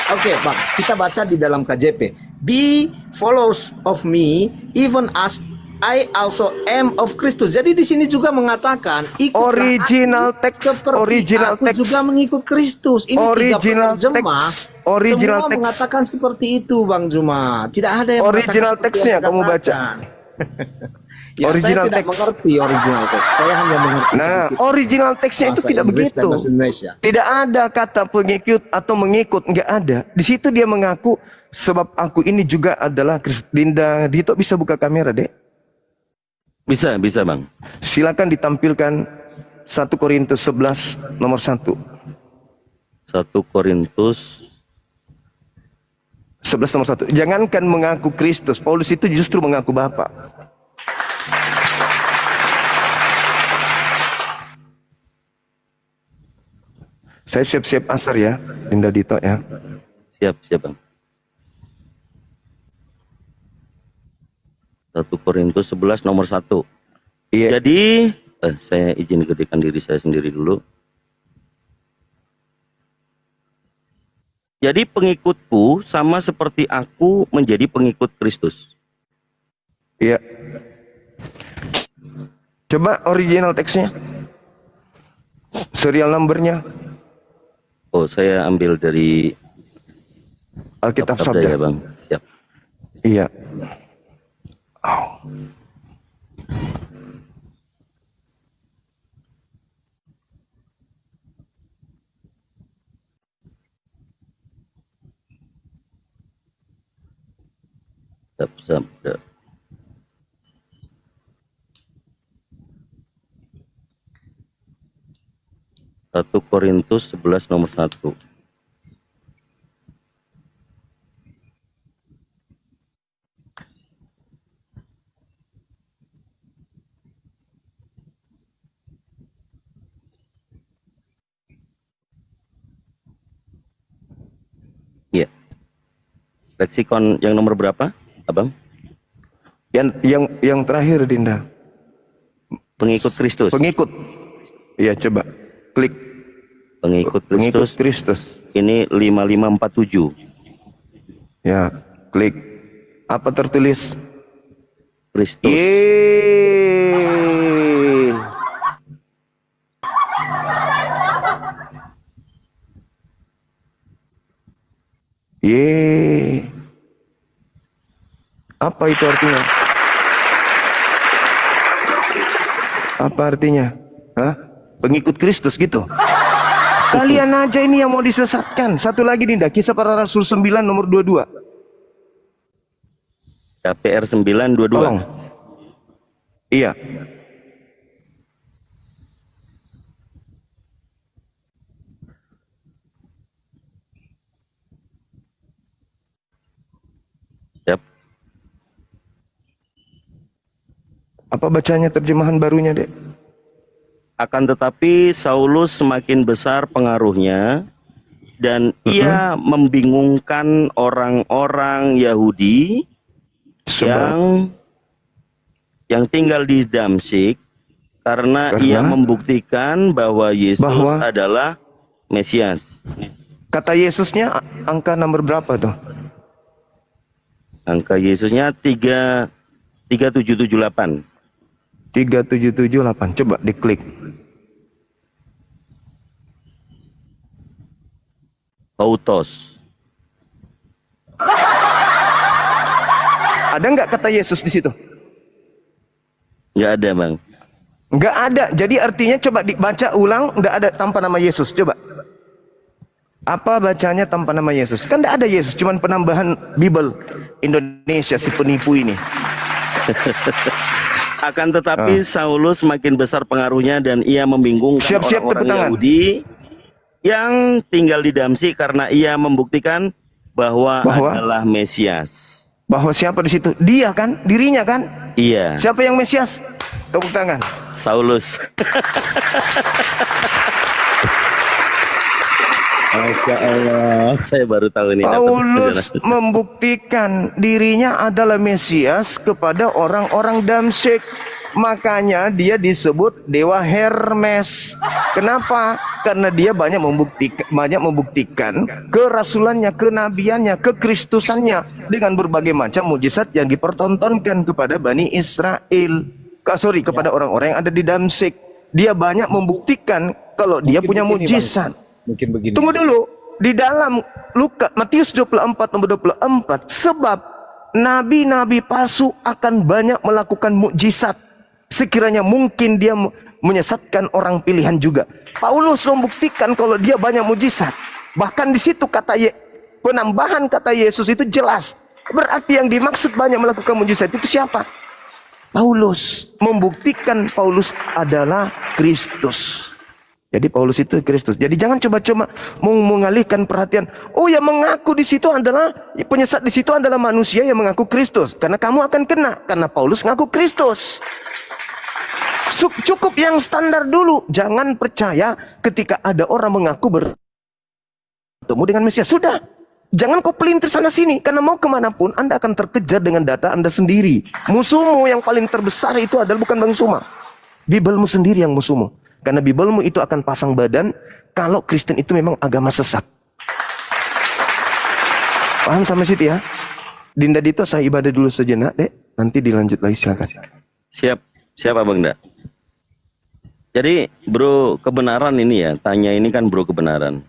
Oke, Bang. Kita baca di dalam KJP. Be followers of me, even as I also am of Kristus. Jadi di sini juga mengatakan ikutlah Original aku teks, seperti original aku teks. juga mengikut Kristus. Ini Original tiga penerjemah. teks, original Semua teks. mengatakan seperti itu, Bang Juma. Tidak ada yang Original mengatakan seperti teksnya yang kamu baca. dikatakan. Ya, Original saya tidak teks. mengerti original teks. Saya hanya mengerti Nah, sedikit original teksnya itu bahasa tidak Inggris dan begitu. bahasa Indonesia. Tidak ada kata pengikut atau mengikut, nggak ada. Di situ dia mengaku sebab aku ini juga adalah Kristus. Dinda Dito bisa buka kamera, Dek? Bisa Bang. Silakan ditampilkan 1 Korintus 11 nomor 1. 1 Korintus 11 nomor 1. Jangankan mengaku Kristus, Paulus itu justru mengaku Bapa. Saya siap-siap asar ya, Dinda Dito ya. Siap Bang. 1 Korintus 11 nomor 1. Iya. Jadi saya izin gedekan diri saya sendiri dulu. Jadi pengikutku sama seperti aku menjadi pengikut Kristus. Iya. Coba original teksnya. Serial numbernya. Oh, saya ambil dari Alkitab Sabda Sabda. ya, Bang. Siap. Iya. Oh. Sabda. 1 Korintus 11 nomor 1. Ya. Leksikon yang nomor berapa, Abang? Yang terakhir, Dinda. Pengikut Kristus. Pengikut. Iya, coba klik Pengikut pengikut Kristus. Kristus. Ini 5547. Ya, klik. Apa tertulis? Kristus. Yeay. Yeay. Apa itu artinya? Apa artinya? Hah? Pengikut Kristus gitu? Kalian aja ini yang mau disesatkan. Satu lagi Dinda, Kisah Para Rasul 9 nomor 22. KPR 922. Tolong. Iya. Siap. Apa bacanya terjemahan barunya, Dek? Akan tetapi Saulus semakin besar pengaruhnya dan ia membingungkan orang-orang Yahudi Sebab yang tinggal di Damsyik karena ia membuktikan bahwa Yesus adalah Mesias. kata Yesusnya angka nomor berapa tuh? Angka Yesusnya 3778. 3778. Coba diklik. Autos. Ada nggak kata Yesus di situ? Nggak ada, Bang. Nggak ada. Jadi artinya coba dibaca ulang, nggak ada tanpa nama Yesus. Coba. Apa bacanya tanpa nama Yesus? Kan nggak ada Yesus, cuman penambahan Bible Indonesia si penipu ini. Akan tetapi Saulus makin besar pengaruhnya dan ia membingungkan Siap-siap orang-orang Yahudi yang tinggal di Damsyik karena ia membuktikan bahwa adalah Mesias. Bahwa siapa di situ? Dia kan, dirinya kan? Iya. Siapa yang Mesias? Tepuk tangan. Saulus. Masya Allah, saya baru tahu ini. Paulus membuktikan dirinya adalah Mesias kepada orang-orang Damsyik. Makanya dia disebut Dewa Hermes. Kenapa? Karena dia banyak membuktikan kerasulannya, kenabiannya, kekristusannya dengan berbagai macam mujizat yang dipertontonkan kepada Bani Israel. Kepada orang-orang yang ada di Damsyik. Dia banyak membuktikan kalau dia punya mujizat. Mungkin begini. Tunggu dulu, di dalam Matius 24 nomor 24, sebab nabi-nabi palsu akan banyak melakukan mukjizat sekiranya mungkin dia menyesatkan orang pilihan juga. Paulus membuktikan kalau dia banyak mukjizat. Bahkan di situ penambahan kata Yesus itu jelas. Berarti yang dimaksud banyak melakukan mukjizat itu siapa? Paulus. Membuktikan Paulus adalah Kristus. Jadi Paulus itu Kristus. Jadi jangan coba-coba mengalihkan perhatian. Oh, yang mengaku di situ adalah penyesat di situ adalah manusia yang mengaku Kristus. Karena kamu akan kena. Karena Paulus mengaku Kristus. Cukup yang standar dulu. Jangan percaya ketika ada orang mengaku bertemu dengan Mesias. Sudah. Jangan kau pelintir sana sini. Karena mau kemanapun Anda akan terkejar dengan data Anda sendiri. Musuhmu yang paling terbesar itu adalah bukan Bang Suma. Bibelmu sendiri yang musuhmu. Karena Bibelmu itu akan pasang badan kalau Kristen itu memang agama sesat. Paham sampai situ ya? Dinda Dito, saya ibadah dulu sejenak, Dek. Nanti dilanjut lagi, silakan. Siap, siap Abang Da. Jadi bro kebenaran ini ya, tanya ini kan bro kebenaran.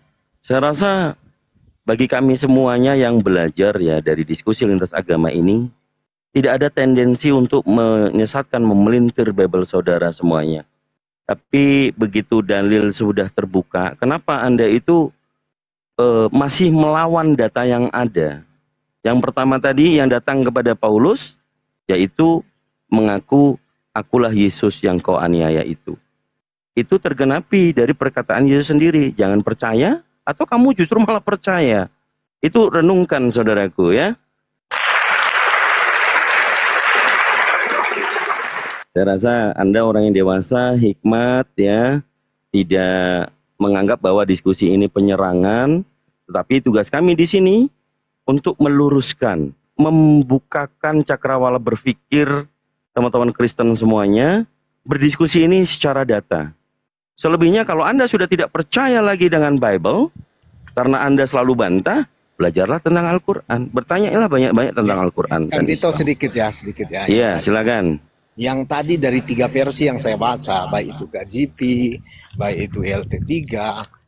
Saya rasa bagi kami semuanya yang belajar ya dari diskusi lintas agama ini, tidak ada tendensi untuk menyesatkan, memelintir Bible saudara semuanya. Tapi begitu dalil sudah terbuka, kenapa Anda itu masih melawan data yang ada? Yang pertama tadi yang datang kepada Paulus, yaitu mengaku akulah Yesus yang kau aniaya itu. itu tergenapi dari perkataan Yesus sendiri. Jangan percaya, atau kamu justru malah percaya. Itu renungkan saudaraku ya. Saya rasa Anda orang yang dewasa, hikmat ya, tidak menganggap bahwa diskusi ini penyerangan, tetapi tugas kami di sini untuk meluruskan, membukakan cakrawala berpikir teman-teman Kristen semuanya, berdiskusi ini secara data. Selebihnya kalau Anda sudah tidak percaya lagi dengan Bible, karena Anda selalu bantah, belajarlah tentang Al-Quran. Bertanyalah banyak-banyak tentang Al-Quran. Kan itu sedikit ya. Iya, silakan. Yang tadi dari 3 versi yang saya baca, baik itu KJP, baik itu LT3,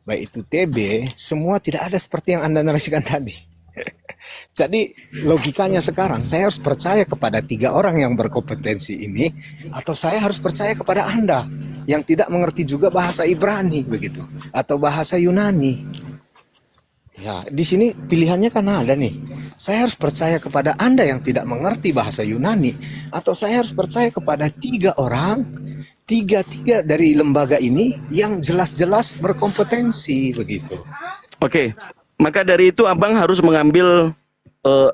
baik itu TB, semua tidak ada seperti yang Anda narasikan tadi. Jadi logikanya sekarang, saya harus percaya kepada 3 orang yang berkompetensi ini, atau saya harus percaya kepada Anda yang tidak mengerti juga bahasa Ibrani begitu, atau bahasa Yunani. Ya, di sini pilihannya kan ada nih. Saya harus percaya kepada Anda yang tidak mengerti bahasa Yunani, atau saya harus percaya kepada 3 orang, tiga dari lembaga ini yang jelas-jelas berkompetensi begitu. Oke, maka dari itu abang harus mengambil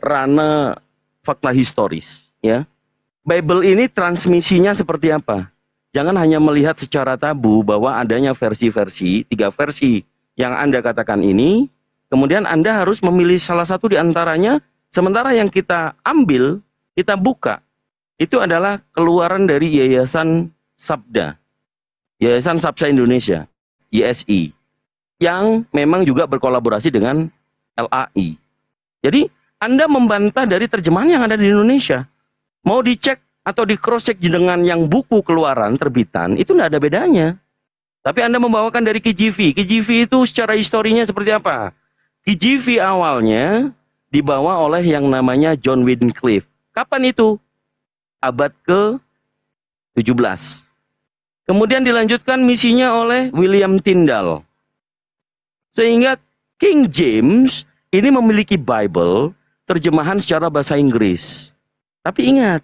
ranah fakta historis, ya. Bible ini transmisinya seperti apa? Jangan hanya melihat secara tabu bahwa adanya versi-versi, 3 versi yang Anda katakan ini. Kemudian Anda harus memilih salah satu di antaranya, sementara yang kita ambil, kita buka, itu adalah keluaran dari Yayasan Sabda, Yayasan Sabda Indonesia, YSI, yang memang juga berkolaborasi dengan LAI. Jadi Anda membantah dari terjemahan yang ada di Indonesia. Mau dicek atau di cross check dengan yang buku keluaran terbitan, itu tidak ada bedanya. Tapi Anda membawakan dari KJV. KJV itu secara historinya seperti apa? KJV awalnya dibawa oleh yang namanya John Wycliffe. Kapan itu? Abad ke-17. Kemudian dilanjutkan misinya oleh William Tyndale. Sehingga King James ini memiliki Bible terjemahan secara bahasa Inggris. Tapi ingat,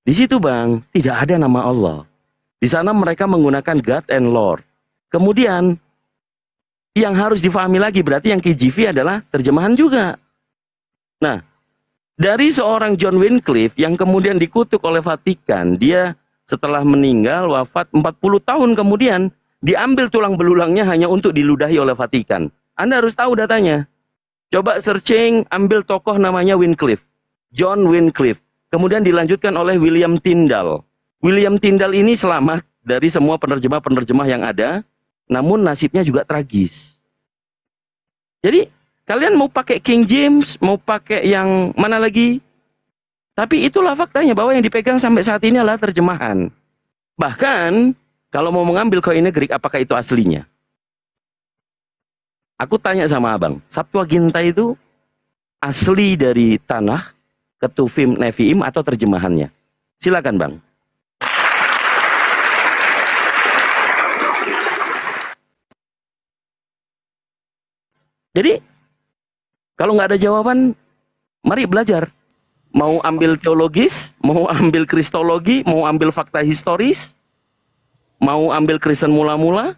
di situ Bang, tidak ada nama Allah. Di sana mereka menggunakan God and Lord. Kemudian yang harus difahami lagi berarti yang KJV adalah terjemahan juga. Nah, dari seorang John Wycliffe yang kemudian dikutuk oleh Vatikan, dia setelah meninggal wafat 40 tahun kemudian diambil tulang belulangnya hanya untuk diludahi oleh Vatikan. Anda harus tahu datanya. Coba searching, ambil tokoh namanya Wycliffe, John Wycliffe. Kemudian dilanjutkan oleh William Tyndale. William Tyndale ini selamat dari semua penerjemah-penerjemah yang ada. Namun nasibnya juga tragis. Jadi kalian mau pakai King James, mau pakai yang mana lagi? Tapi itulah faktanya bahwa yang dipegang sampai saat ini adalah terjemahan. Bahkan kalau mau mengambil Koine Greek, apakah itu aslinya? Aku tanya sama abang, Septuaginta itu asli dari Tanakh, Ketuvim, Neviim atau terjemahannya? Silakan bang. Jadi, kalau nggak ada jawaban, mari belajar. Mau ambil teologis, mau ambil kristologi, mau ambil fakta historis, mau ambil Kristen mula-mula,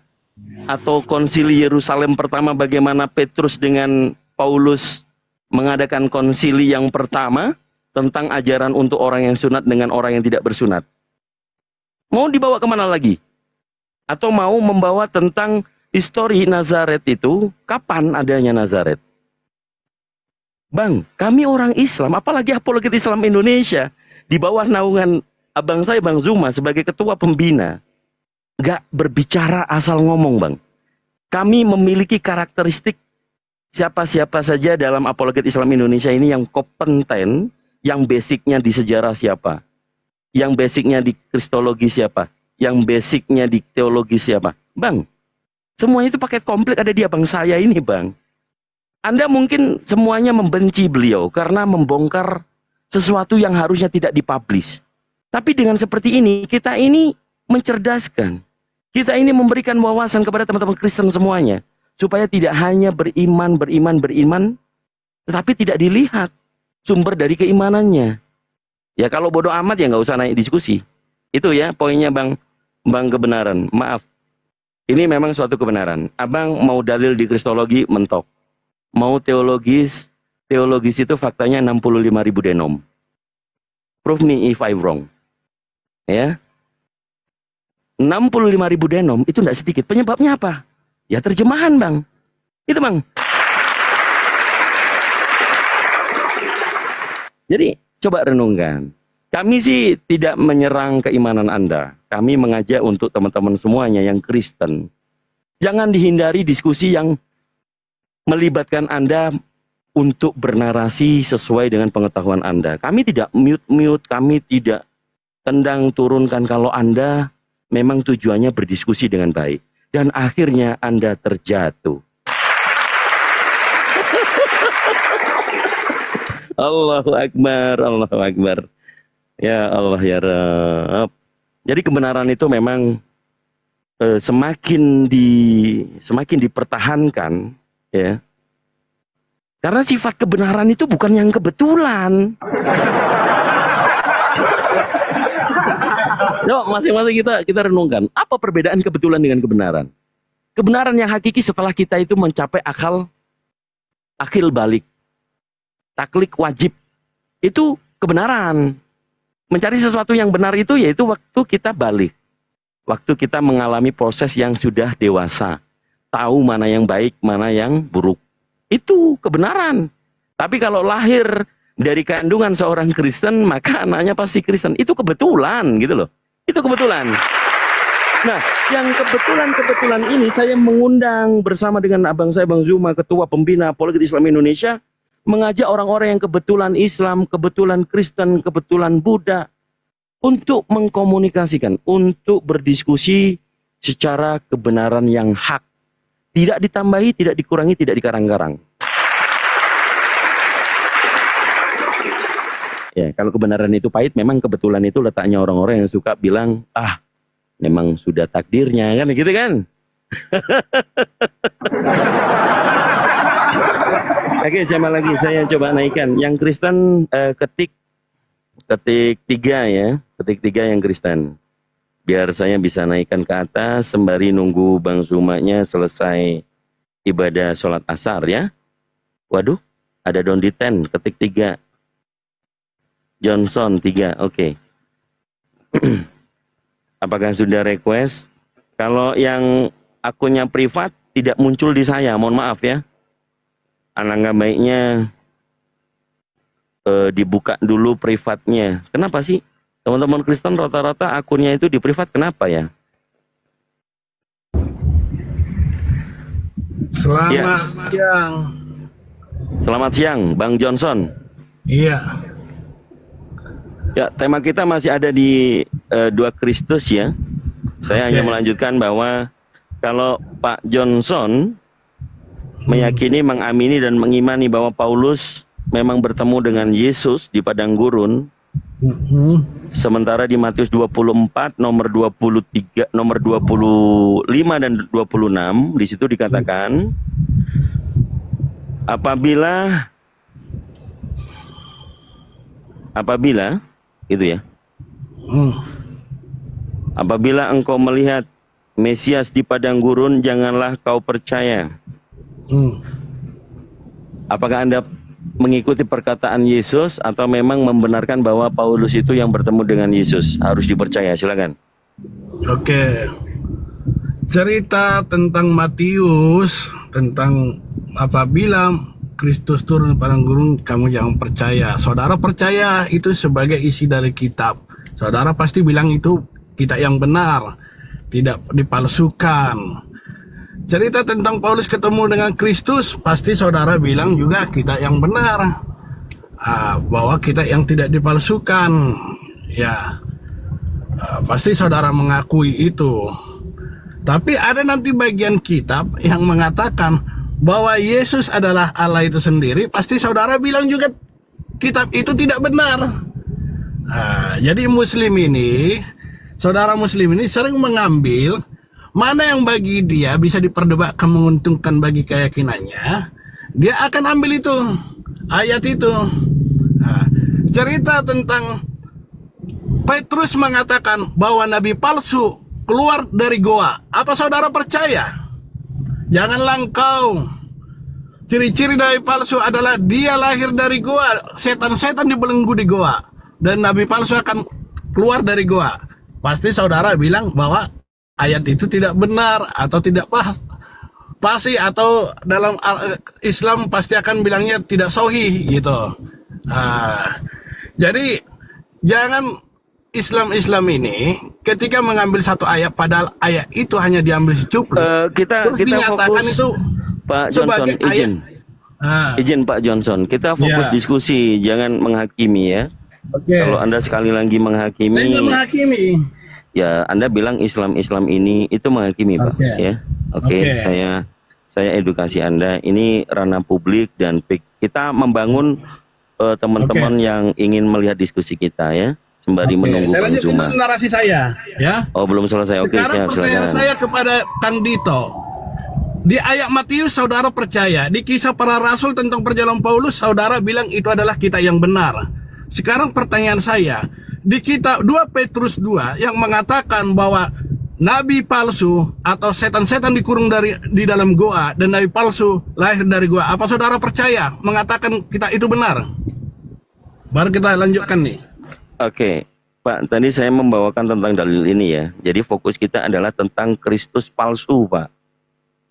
atau konsili Yerusalem pertama bagaimana Petrus dengan Paulus mengadakan konsili yang pertama tentang ajaran untuk orang yang sunat dengan orang yang tidak bersunat. Mau dibawa kemana lagi? Atau mau membawa tentang histori Nazaret itu, kapan adanya Nazaret? Bang, kami orang Islam, apalagi apologet Islam Indonesia, di bawah naungan abang saya, Bang Zuma, sebagai ketua pembina, gak berbicara asal ngomong, Bang. Kami memiliki karakteristik siapa-siapa saja dalam apologet Islam Indonesia ini yang kompeten, yang basicnya di sejarah siapa, yang basicnya di kristologi siapa, yang basicnya di teologi siapa. Bang, semua itu paket komplit ada di abang saya ini, Bang. Anda mungkin semuanya membenci beliau karena membongkar sesuatu yang harusnya tidak dipublish. Tapi dengan seperti ini, kita ini mencerdaskan. Kita ini memberikan wawasan kepada teman-teman Kristen semuanya. Supaya tidak hanya beriman, tetapi tidak dilihat sumber dari keimanannya. Ya kalau bodoh amat ya nggak usah naik diskusi. Itu ya poinnya Bang Kebenaran. Maaf. Ini memang suatu kebenaran. Abang mau dalil di kristologi, mentok. Mau teologis itu faktanya 65.000 denom. Prove me if I'm wrong. Ya. 65.000 denom itu tidak sedikit. Penyebabnya apa? Ya terjemahan, Bang. Itu, Bang. Jadi coba renungkan. Kami sih tidak menyerang keimanan Anda. Kami mengajak untuk teman-teman semuanya yang Kristen. Jangan dihindari diskusi yang melibatkan Anda untuk bernarasi sesuai dengan pengetahuan Anda. Kami tidak mute-mute, kami tidak tendang turunkan kalau Anda memang tujuannya berdiskusi dengan baik. Dan akhirnya Anda terjatuh. Allahu Akbar, Allahu Akbar. Ya Allah ya Rabb. Jadi kebenaran itu memang semakin dipertahankan, ya. Karena sifat kebenaran itu bukan yang kebetulan. Yuk, masing-masing kita renungkan. Apa perbedaan kebetulan dengan kebenaran? Kebenaran yang hakiki setelah kita itu mencapai akil balik. Taklik wajib. Itu kebenaran. Mencari sesuatu yang benar itu yaitu waktu kita balik. Waktu kita mengalami proses yang sudah dewasa. Tahu mana yang baik, mana yang buruk. Itu kebenaran. Tapi kalau lahir dari kandungan seorang Kristen, maka anaknya pasti Kristen. Itu kebetulan gitu loh. Itu kebetulan. Nah, yang kebetulan ini saya mengundang bersama dengan abang saya, Bang Zuma, Ketua Pembina Apologetik Islam Indonesia, mengajak orang-orang yang kebetulan Islam, kebetulan Kristen, kebetulan Buddha, untuk mengkomunikasikan, untuk berdiskusi secara kebenaran yang hak. Tidak ditambahi, tidak dikurangi, tidak dikarang-karang. Ya, kalau kebenaran itu pahit, memang kebetulan itu letaknya orang-orang yang suka bilang, memang sudah takdirnya, kan gitu kan? Oke, sama lagi saya coba naikkan. Yang Kristen ketik 3 ya, ketik 3 yang Kristen. Biar saya bisa naikkan ke atas sembari nunggu Bang Zumanya selesai ibadah sholat asar ya. Waduh, ada Dondi 10, ketik 3. Johnson 3, oke. Apakah sudah request? Kalau yang akunnya privat tidak muncul di saya, mohon maaf ya. Alangkah baiknya dibuka dulu privatnya. Kenapa sih? Teman-teman Kristen rata-rata akunnya itu di privat, kenapa ya? Selamat siang. Selamat siang, Bang Johnson. Iya. Ya, tema kita masih ada di 2 Kristus ya. Saya hanya melanjutkan bahwa kalau Pak Johnson meyakini, mengamini dan mengimani bahwa Paulus memang bertemu dengan Yesus di padang gurun. Sementara di Matius 24 nomor 23, nomor 25 dan 26 di situ dikatakan apabila itu ya. Apabila engkau melihat Mesias di padang gurun, janganlah kau percaya. Apakah Anda mengikuti perkataan Yesus atau memang membenarkan bahwa Paulus itu yang bertemu dengan Yesus? Harus dipercaya, silakan. Oke. Cerita tentang Matius, tentang apabila Kristus turun di padang gurun, kamu jangan percaya. Saudara percaya itu sebagai isi dari kitab. Saudara pasti bilang itu kitab yang benar, tidak dipalsukan. Cerita tentang Paulus ketemu dengan Kristus, pasti saudara bilang juga kita yang benar, bahwa kita yang tidak dipalsukan. Ya, pasti saudara mengakui itu. Tapi ada nanti bagian kitab yang mengatakan bahwa Yesus adalah Allah itu sendiri, pasti saudara bilang juga kitab itu tidak benar. Jadi Muslim ini, saudara Muslim ini sering mengambil mana yang bagi dia bisa diperdebatkan menguntungkan bagi keyakinannya, dia akan ambil itu, ayat itu. Cerita tentang Petrus mengatakan bahwa nabi palsu keluar dari goa. Apa saudara percaya? Janganlah engkau. Ciri-ciri nabi palsu adalah dia lahir dari goa. Setan-setan dibelenggu di goa. Dan nabi palsu akan keluar dari goa. Pasti saudara bilang bahwa ayat itu tidak benar atau tidak pasti, atau dalam Islam pasti akan bilangnya tidak sahih gitu. Jadi jangan Islam ini ketika mengambil satu ayat, padahal ayat itu hanya diambil secupluk, kita dinyatakan fokus, itu Pak Johnson, izin Pak Johnson, kita fokus diskusi, jangan menghakimi ya. Kalau Anda sekali lagi menghakimi, saya nggak menghakimi. Ya, Anda bilang Islam ini itu menghakimi, Pak. Ya, saya edukasi Anda. Ini ranah publik dan kita membangun teman-teman yang ingin melihat diskusi kita ya. Sembari menunggu saya Kang Zuma. Narasi saya, ya. Oh, belum selesai. Oke, Sekarang pertanyaan saya kepada Kang Dito. Di ayat Matius saudara percaya, di kisah para rasul tentang perjalanan Paulus saudara bilang itu adalah kita yang benar. Sekarang pertanyaan saya, di kitab 2 Petrus 2 yang mengatakan bahwa nabi palsu atau setan-setan dikurung di dalam goa dan nabi palsu lahir dari goa. Apa saudara percaya mengatakan kita itu benar? Baru kita lanjutkan nih. Oke, Pak, tadi saya membawakan tentang dalil ini ya. Jadi fokus kita adalah tentang Kristus palsu, Pak.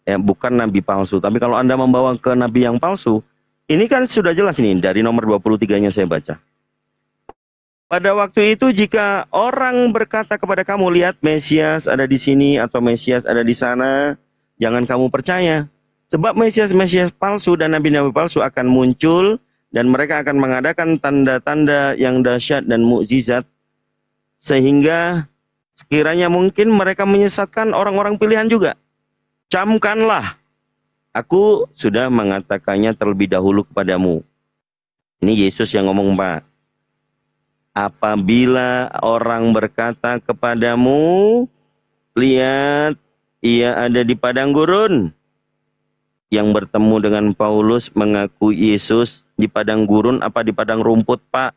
Ya, bukan nabi palsu. Tapi kalau Anda membawa ke nabi yang palsu, ini kan sudah jelas nih dari nomor 23-nya saya baca. Pada waktu itu jika orang berkata kepada kamu, lihat Mesias ada di sini atau Mesias ada di sana, jangan kamu percaya. Sebab Mesias-Mesias palsu dan nabi-nabi palsu akan muncul, dan mereka akan mengadakan tanda-tanda yang dahsyat dan mukjizat, sehingga sekiranya mungkin mereka menyesatkan orang-orang pilihan juga. Camkanlah, aku sudah mengatakannya terlebih dahulu kepadamu. Ini Yesus yang ngomong, Pak. Apabila orang berkata kepadamu, lihat, ia ada di padang gurun. Yang bertemu dengan Paulus mengaku Yesus di padang gurun apa di padang rumput, Pak?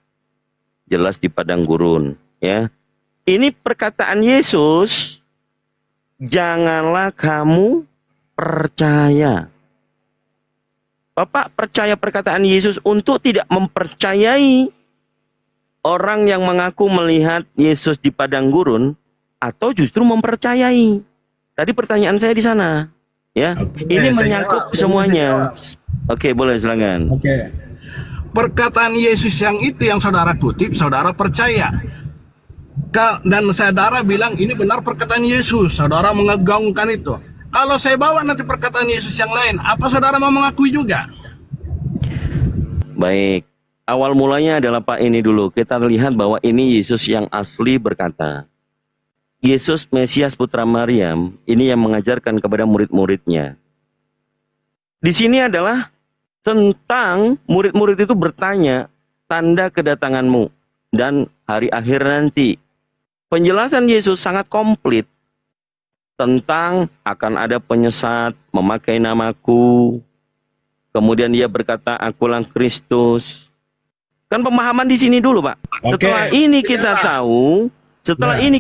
Jelas di padang gurun, ya. Ini perkataan Yesus, janganlah kamu percaya. Bapak percaya perkataan Yesus untuk tidak mempercayai orang yang mengaku melihat Yesus di padang gurun, atau justru mempercayai? Tadi pertanyaan saya di sana, ya. Ini menyangkut semuanya. Oke, boleh silakan. Perkataan Yesus yang itu yang saudara kutip, saudara percaya. Dan saudara bilang ini benar perkataan Yesus, saudara mengagaungkan itu. Kalau saya bawa nanti perkataan Yesus yang lain, apa saudara mau mengakui juga? Baik, awal mulanya adalah Pak ini dulu. Kita lihat bahwa ini Yesus yang asli berkata. Yesus Mesias Putra Maryam, ini yang mengajarkan kepada murid-muridnya. Di sini adalah tentang murid-murid itu bertanya tanda kedatanganmu dan hari akhir nanti. Penjelasan Yesus sangat komplit tentang akan ada penyesat memakai namaku. Kemudian dia berkata, akulah Kristus. Kan pemahaman di sini dulu, Pak. Setelah ini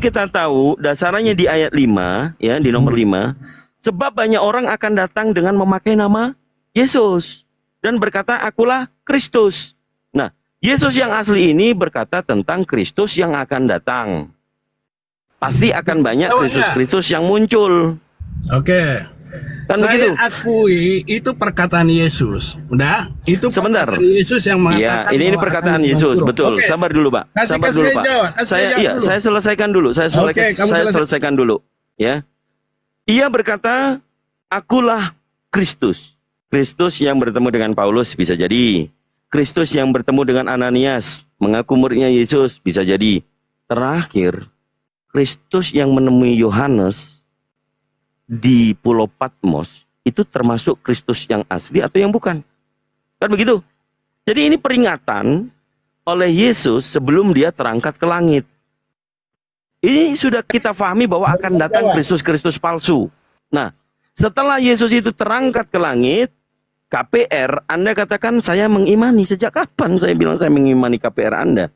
kita tahu, dasarnya di ayat 5, ya, di nomor 5, sebab banyak orang akan datang dengan memakai nama Yesus dan berkata, akulah Kristus. Nah, Yesus yang asli ini berkata tentang Kristus yang akan datang. Pasti akan banyak Kristus-Kristus yang muncul. Kan saya begitu? Akui itu perkataan Yesus. Udah, itu sebentar. Yesus yang mengatakan. Ya, ini perkataan Yesus, betul. Sabar dulu, Pak. Sabar dulu, Pak. Saya selesaikan dulu. Saya selesaikan dulu, ya. Ia berkata, akulah Kristus. Kristus yang bertemu dengan Paulus bisa jadi. Kristus yang bertemu dengan Ananias, mengaku muridnya Yesus bisa jadi. Terakhir, Kristus yang menemui Yohanes di Pulau Patmos, itu termasuk Kristus yang asli atau yang bukan? Kan begitu? Jadi ini peringatan oleh Yesus sebelum dia terangkat ke langit. Ini sudah kita pahami bahwa akan datang Kristus-Kristus palsu. Nah, setelah Yesus itu terangkat ke langit, KPR, Anda katakan saya mengimani. Sejak kapan saya bilang saya mengimani KPR Anda?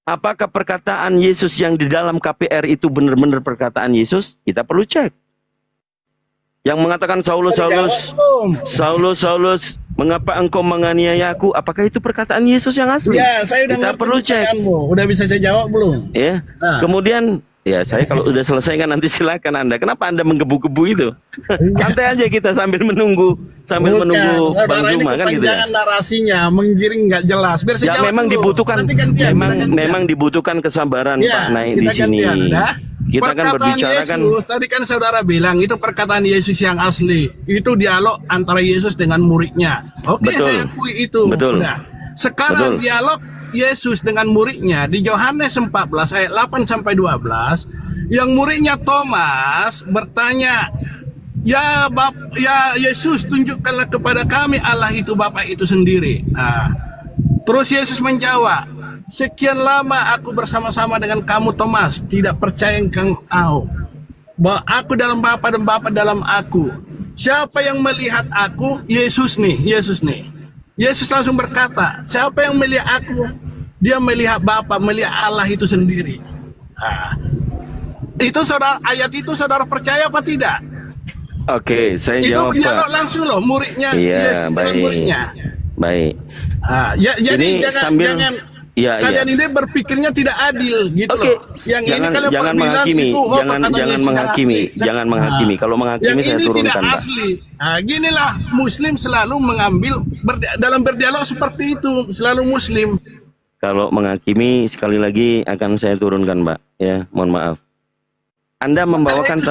Apakah perkataan Yesus yang di dalam KPR itu benar-benar perkataan Yesus? Kita perlu cek. Yang mengatakan Saulus, Saulus, mengapa engkau menganiaya aku? Apakah itu perkataan Yesus yang asli? Ya, saya udah kita ngerti perlu cek. Udah bisa saya jawab belum? Ya. Nah. Kemudian ya saya kalau udah selesai kan nanti silakan Anda. Kenapa Anda menggebu-gebu itu? Santai aja kita sambil menunggu Bang Zuma kan gitu ya. Narasinya menggiring nggak jelas. Biar saya Ya memang dulu. dibutuhkan memang dibutuhkan kesabaran ya, Pak Naik di sini. Kita kan berbicara kan tadi kan saudara bilang itu perkataan Yesus yang asli. Itu dialog antara Yesus dengan muridnya. Oke, saya akui itu. Betul. Udah. Sekarang dialog Yesus dengan muridnya di Yohanes 14 ayat 8 sampai 12, yang muridnya Thomas bertanya, "Ya Yesus, tunjukkanlah kepada kami Allah itu Bapa itu sendiri." Nah, terus Yesus menjawab, "Sekian lama aku bersama-sama dengan kamu Thomas, tidak percaya engkau bahwa aku dalam Bapa dan Bapa dalam aku. Siapa yang melihat aku?" Yesus nih. Yesus langsung berkata, "Siapa yang melihat aku? Dia melihat Bapa, melihat Allah itu sendiri." Nah, itu ayat itu saudara percaya apa tidak? Oke, saya jawab. Itu dialog langsung loh muridnya Yesus dengan muridnya. Baik. Jadi jangan kalian ini berpikirnya tidak adil gitu loh. Yang ini kalian jangan menghakimi, jangan menghakimi. Kalau menghakimi saya turunkan, Pak. Asli. Ginilah Muslim selalu mengambil dalam berdialog seperti itu, selalu Muslim. Kalau menghakimi sekali lagi akan saya turunkan, Pak. Ya, mohon maaf. Anda membawakan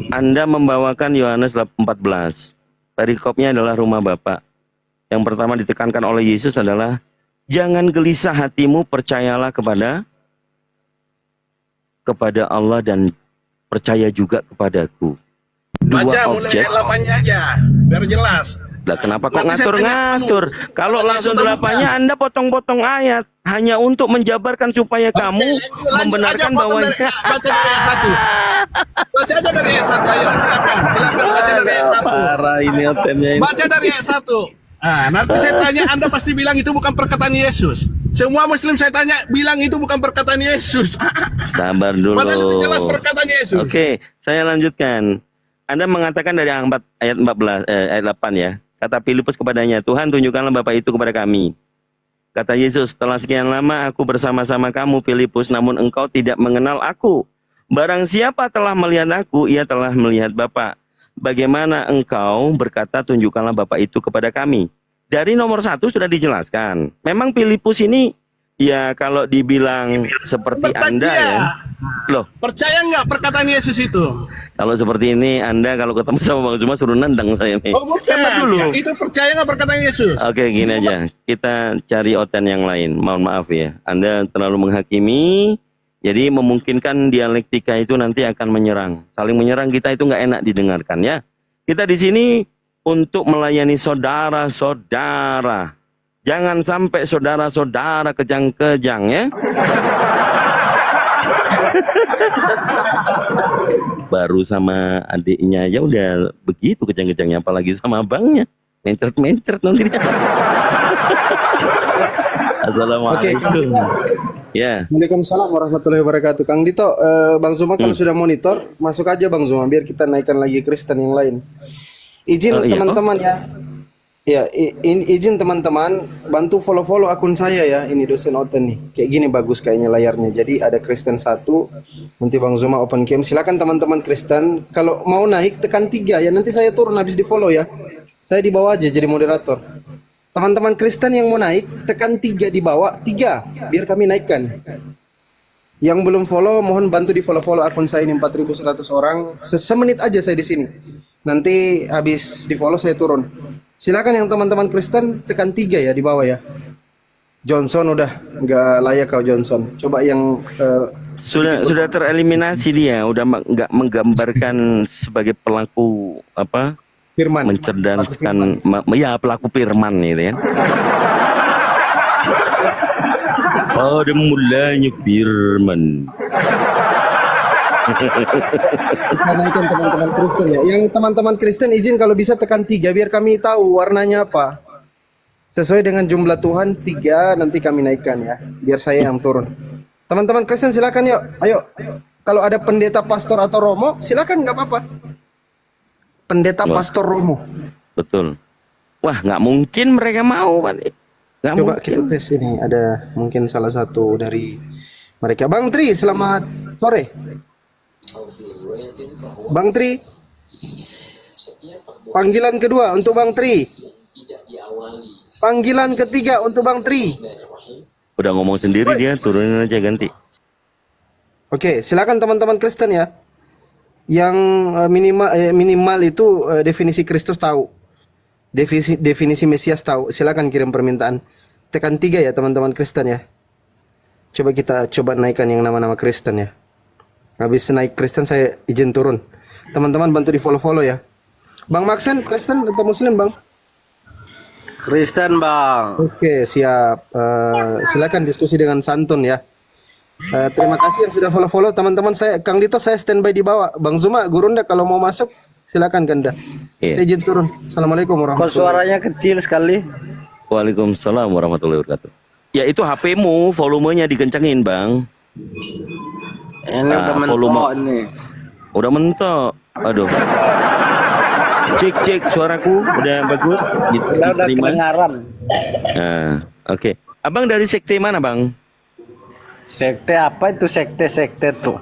Anda membawakan Yohanes 14. Perikopnya adalah rumah Bapak. Yang pertama ditekankan oleh Yesus adalah jangan gelisah hatimu, percayalah kepada Allah dan percaya juga kepadaku. Baca mulai ayat 8-nya aja, biar jelas. Lah kenapa kok ngatur-ngatur? Kalau langsung 8-nya Anda potong-potong ayat hanya untuk menjabarkan supaya kamu membenarkan bahwa baca dari ayat 1. Baca aja dari ayat 1, ayo silakan baca dari ayat 1. Parah ini otennya ini. Baca dari ayat 1. Nanti saya tanya, Anda pasti bilang itu bukan perkataan Yesus. Semua Muslim saya tanya bilang itu bukan perkataan Yesus. Sabar dulu. Padahal itu jelas perkataan Yesus. Oke, saya lanjutkan. Anda mengatakan dari ayat 8 ya. Kata Filipus kepadanya, "Tuhan, tunjukkanlah Bapa itu kepada kami." Kata Yesus, "Setelah sekian lama aku bersama-sama kamu Filipus, namun engkau tidak mengenal aku. Barang siapa telah melihat aku, ia telah melihat Bapa. Bagaimana engkau berkata tunjukkanlah Bapa itu kepada kami?" Dari nomor 1 sudah dijelaskan. Memang Filipus ini ya kalau dibilang seperti Anda ya. Loh, percaya nggak perkataan Yesus itu? Kalau seperti ini Anda kalau ketemu sama Bang Zuma suruh nendang saya nih. Oh, bukan. Dulu. Ya, itu percaya nggak perkataan Yesus? Oke, gini aja. Kita cari oten yang lain. Mohon maaf ya. Anda terlalu menghakimi. Jadi memungkinkan dialektika itu nanti akan menyerang. Saling menyerang kita itu nggak enak didengarkan ya. Kita di sini untuk melayani saudara-saudara. Jangan sampai saudara-saudara kejang-kejang ya. Baru sama adiknya aja udah begitu kejang-kejangnya, apalagi sama abangnya. Mencret-mencret nanti dia. Assalamualaikum. Ya. Waalaikumsalam warahmatullahi wabarakatuh. Kang Dito, Bang Zuma kalau sudah monitor, masuk aja Bang Zuma biar kita naikkan lagi Kristen yang lain. Izin teman-teman ya. Ya, izin teman-teman bantu follow akun saya ya. Ini dosen Oten nih. Kayak gini bagus kayaknya layarnya. Jadi ada Kristen 1, nanti Bang Zuma open cam. Silakan teman-teman Kristen, kalau mau naik tekan 3 ya. Nanti saya turun habis di follow ya. Saya di bawah aja jadi moderator. Teman-teman Kristen yang mau naik tekan 3 di bawah, 3 biar kami naikkan. Yang belum follow mohon bantu di follow akun saya ini 4.100 orang. Semenit aja saya di sini. Nanti habis di follow saya turun. Silakan yang teman-teman Kristen tekan 3 ya di bawah ya. Johnson udah nggak layak kau Johnson. Coba yang sudah tereliminasi dia, udah nggak menggambarkan sebagai pelaku apa? Firman. Mencerdaskan, ya pelaku firman itu ya. Pada mulanya firman. Kita naikkan teman-teman Kristen ya. Yang teman-teman Kristen izin kalau bisa tekan 3 biar kami tahu warnanya apa. Sesuai dengan jumlah Tuhan 3 nanti kami naikkan ya. Biar saya yang turun. Teman-teman Kristen silakan yuk. Ayo. Kalau ada pendeta, pastor atau romo, silakan nggak apa-apa. Pendeta, pastor, romo. Betul. Wah, nggak mungkin mereka mau, Pak. Nggak Coba mungkin. kita tes ini. Ada mungkin salah satu dari mereka. Bang Tri, selamat sore. Bang Tri. Panggilan kedua untuk Bang Tri. Panggilan ketiga untuk Bang Tri. Udah ngomong sendiri dia, turunin aja ganti. Oke, silakan teman-teman Kristen ya. Yang minimal itu definisi Kristus tahu. Definisi Mesias tahu. Silakan kirim permintaan. Tekan 3 ya teman-teman Kristen ya. Kita coba naikkan yang nama-nama Kristen ya. Habis naik Kristen saya izin turun. Teman-teman bantu di follow-follow ya. Bang Maxen, Kristen atau Muslim Bang? Kristen Bang. Oke, siap. Silakan diskusi dengan santun ya. Terima kasih yang sudah follow-follow teman-teman. Saya Kang Dito, saya standby di bawah. Bang Zuma, Gurunda kalau mau masuk silakan Ganda. Saya izin turun. Assalamualaikum warahmatullahi wabarakatuh. Kok suaranya kecil sekali? Waalaikumsalam warahmatullahi wabarakatuh. Ya itu HP-mu, volumenya dikencengin Bang. Ini udah mentok nih. Udah mentok. Aduh. Cek suaraku udah bagus. Udah kedengaran. Nah, oke. Abang dari sekte mana Bang? Sekte apa itu sekte tuh?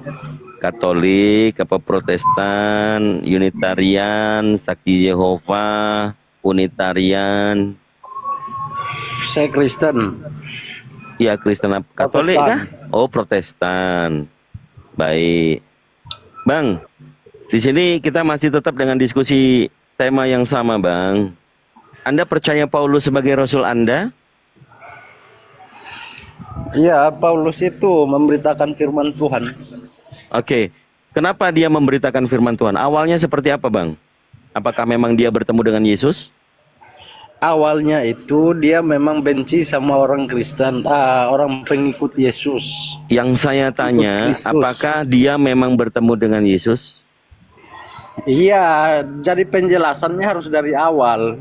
Katolik, apa Protestan, Unitarian, Saksi Yehova, Unitarian. Saya Kristen. Iya Kristen Katolik kah? Oh Protestan. Baik, Bang. Di sini kita masih tetap dengan diskusi tema yang sama, Bang. Anda percaya Paulus sebagai Rasul Anda? Iya, Paulus itu memberitakan firman Tuhan. Oke. Kenapa dia memberitakan firman Tuhan? Awalnya seperti apa, Bang? Apakah memang dia bertemu dengan Yesus? Awalnya itu dia memang benci sama orang Kristen, orang pengikut Yesus. Yang saya tanya, apakah dia memang bertemu dengan Yesus? Iya, jadi penjelasannya harus dari awal.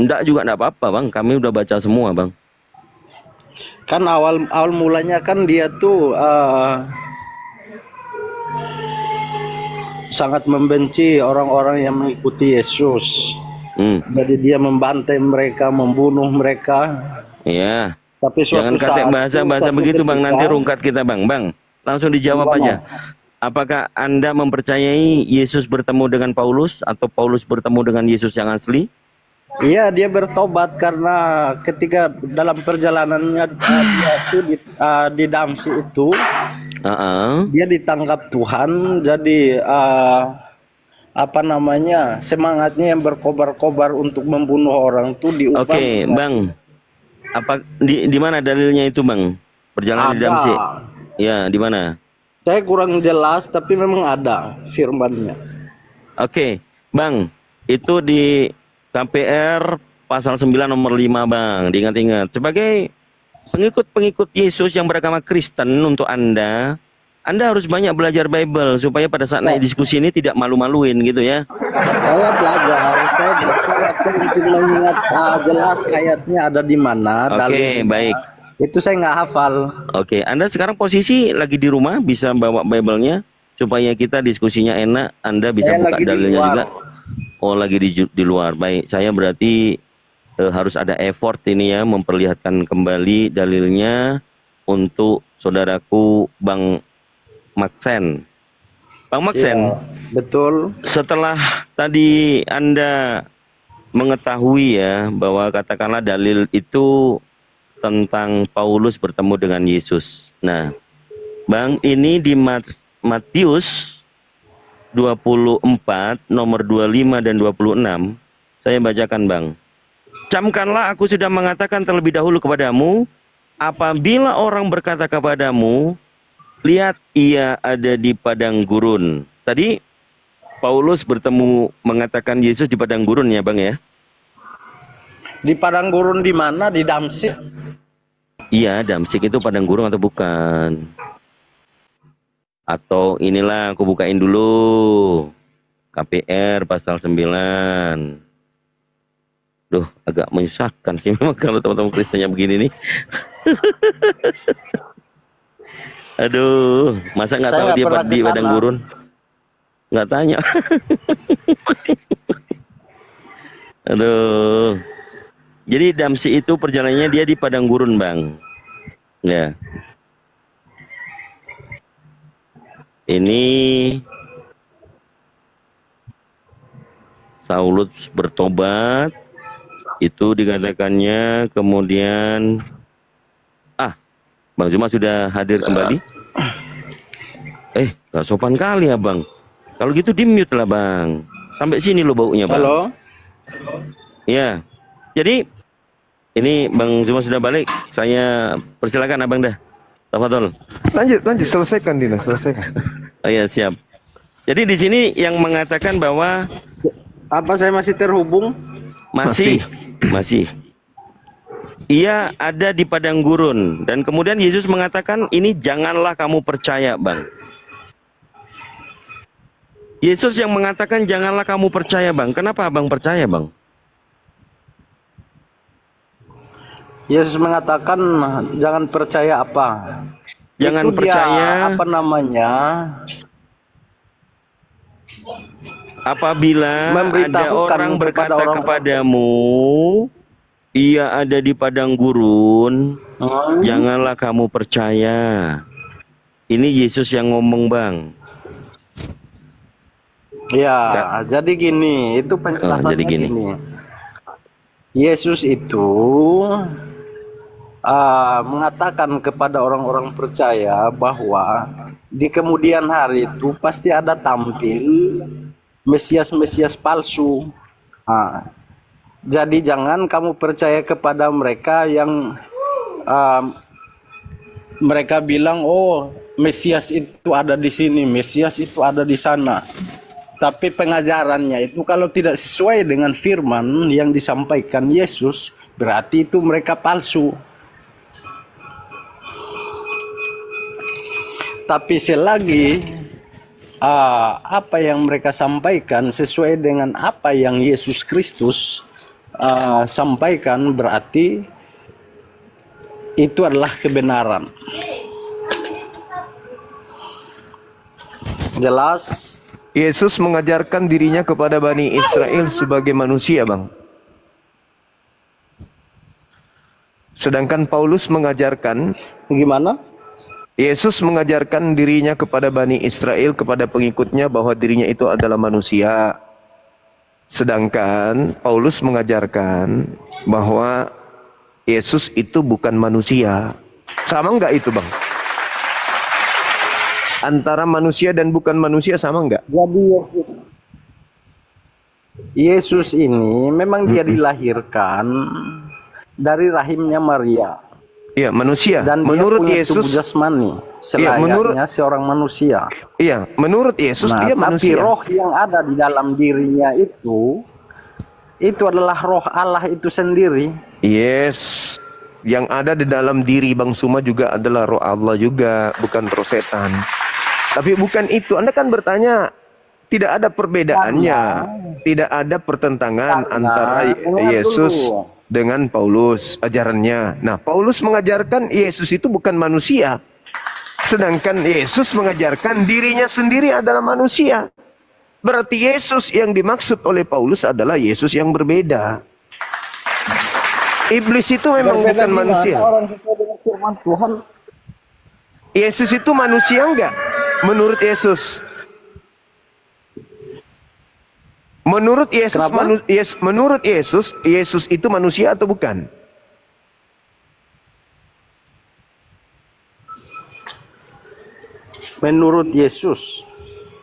Enggak juga enggak apa-apa, Bang. Kami udah baca semua, Bang. Kan awal mulanya kan dia tuh sangat membenci orang-orang yang mengikuti Yesus. Jadi dia membantai mereka, membunuh mereka. Iya. Tapi jangan kata bahasa-bahasa begitu, Bang. Nanti rungkat kita, Bang. Bang, langsung dijawab aja. Apakah Anda mempercayai Yesus bertemu dengan Paulus atau Paulus bertemu dengan Yesus yang asli? Iya, dia bertobat karena ketika dalam perjalanannya dia itu di Damsi itu, dia ditangkap Tuhan. Jadi apa namanya, semangatnya yang berkobar-kobar untuk membunuh orang itu diubah. Oke, Bang. Apa di mana dalilnya itu, Bang? Perjalanan di Damsi. Ya, di mana? Saya kurang jelas, tapi memang ada firman-Nya. Oke, Bang. Itu di KPR pasal 9 nomor 5, Bang. Diingat-ingat. Sebagai pengikut-pengikut Yesus yang beragama Kristen, untuk Anda harus banyak belajar Bible supaya pada saat naik diskusi ini tidak malu-maluin gitu ya. Saya belajar, saya baca untuk mengingat jelas ayatnya ada di mana. Oke, baik. Itu saya nggak hafal. Oke, Anda sekarang posisi lagi di rumah, bisa bawa Bible-nya supaya kita diskusinya enak. Anda bisa buka dalilnya juga. Oh, lagi di luar. Baik, saya berarti harus ada effort ini ya, memperlihatkan kembali dalilnya untuk saudaraku Bang Maxen. Bang Maxen, betul. Setelah tadi Anda mengetahui ya bahwa katakanlah dalil itu tentang Paulus bertemu dengan Yesus. Nah, Bang, ini di Matius 24 nomor 25 dan 26 saya bacakan, Bang. Camkanlah, aku sudah mengatakan terlebih dahulu kepadamu, apabila orang berkata kepadamu, lihat ia ada di padang gurun. Tadi Paulus bertemu mengatakan Yesus di padang gurun ya, Bang ya? Di padang gurun di mana? Di Damsik? Iya, Damsik itu padang gurun atau bukan? Atau inilah aku bukain dulu. KPR pasal 9. Duh, agak menyusahkan sih memang kalau teman-teman Kristennya begini nih. Aduh, masa nggak tahu dia di padang gurun? Nggak tanya. Aduh. Jadi Damsi itu perjalanannya dia di padang gurun, Bang. Ya. Ini Saulus bertobat, itu dikatakannya, kemudian Bang Zuma sudah hadir kembali. Gak sopan kali ya Bang. Kalau gitu di mute lah Bang. Sampai sini lo baunya Bang. Halo. Ya. Jadi ini Bang Zuma sudah balik. Saya persilakan Abang dah. Tafadhol. Lanjut, selesaikan Dina, selesaikan. Oh iya, siap. Jadi di sini yang mengatakan bahwa apa saya masih terhubung? Masih. Ia ada di padang gurun dan kemudian Yesus mengatakan ini janganlah kamu percaya, Bang. Yesus yang mengatakan janganlah kamu percaya, Bang. Kenapa Abang percaya, Bang? Yesus mengatakan jangan percaya apa? Jangan itu percaya dia, apa namanya? Apabila ada orang berkata kepadamu, ia ada di padang gurun, janganlah kamu percaya. Ini Yesus yang ngomong, Bang. Ya, jadi gini, itu penjelasannya gini. Yesus itu mengatakan kepada orang-orang percaya bahwa di kemudian hari itu pasti ada tampil Mesias-Mesias palsu. Jadi jangan kamu percaya kepada mereka yang mereka bilang, oh Mesias itu ada di sini, Mesias itu ada di sana. Tapi pengajarannya itu kalau tidak sesuai dengan firman yang disampaikan Yesus, berarti itu mereka palsu. Tapi selagi apa yang mereka sampaikan sesuai dengan apa yang Yesus Kristus sampaikan, berarti itu adalah kebenaran. Jelas? Yesus mengajarkan dirinya kepada Bani Israel sebagai manusia, Bang. Sedangkan Paulus mengajarkan, gimana? Yesus mengajarkan dirinya kepada Bani Israel, kepada pengikutnya, bahwa dirinya itu adalah manusia. Sedangkan Paulus mengajarkan bahwa Yesus itu bukan manusia. Sama enggak itu, Bang? Antara manusia dan bukan manusia sama enggak? Jadi Yesus ini memang dia dilahirkan dari rahimnya Maria. Iya, manusia. Dan menurut dia punya Yesus tubuh jasmani, selayaknya seorang manusia. Iya, menurut Yesus dia manusia. Tapi roh yang ada di dalam dirinya itu adalah roh Allah itu sendiri. Yes. Yang ada di dalam diri Bang Suma juga adalah roh Allah juga, bukan roh setan. Tapi bukan itu. Anda kan bertanya, tidak ada perbedaannya, tidak ada pertentangan antara Yesus dengan Paulus ajarannya. Nah, Paulus mengajarkan Yesus itu bukan manusia. Sedangkan Yesus mengajarkan dirinya sendiri adalah manusia. Berarti Yesus yang dimaksud oleh Paulus adalah Yesus yang berbeda. Iblis itu memang bukan manusia. Orang sesuai dengan firman Tuhan. Yesus itu manusia enggak? Menurut Yesus. Menurut Yesus, Yesus itu manusia atau bukan? Menurut Yesus.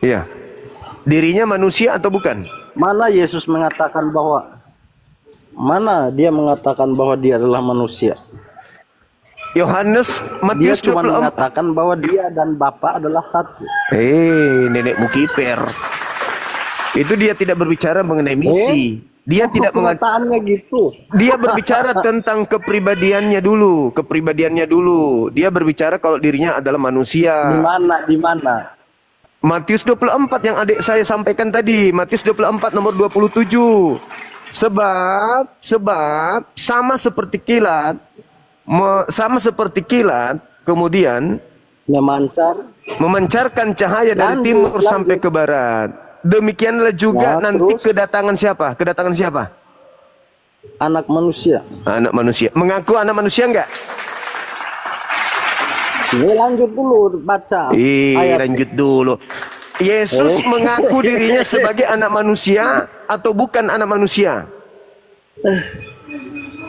Iya. Dirinya manusia atau bukan? Mana Yesus mengatakan bahwa dia mengatakan bahwa dia adalah manusia? Matius dia cuma mengatakan bahwa dia dan Bapa adalah satu. Nenek Mukiper. Itu dia tidak berbicara mengenai misi. Dia tidak mengatakannya gitu. Dia berbicara tentang kepribadiannya dulu, Dia berbicara kalau dirinya adalah manusia. Di mana? Matius 24 yang adik saya sampaikan tadi, Matius 24 nomor 27. Sebab sama seperti kilat, kemudian memancarkan cahaya dari timur sampai ke barat. Demikianlah juga nanti kedatangan siapa? Kedatangan siapa? Anak manusia. Anak manusia. Mengaku anak manusia enggak? Ini lanjut dulu baca. Lanjut dulu. Yesus mengaku dirinya sebagai anak manusia atau bukan anak manusia?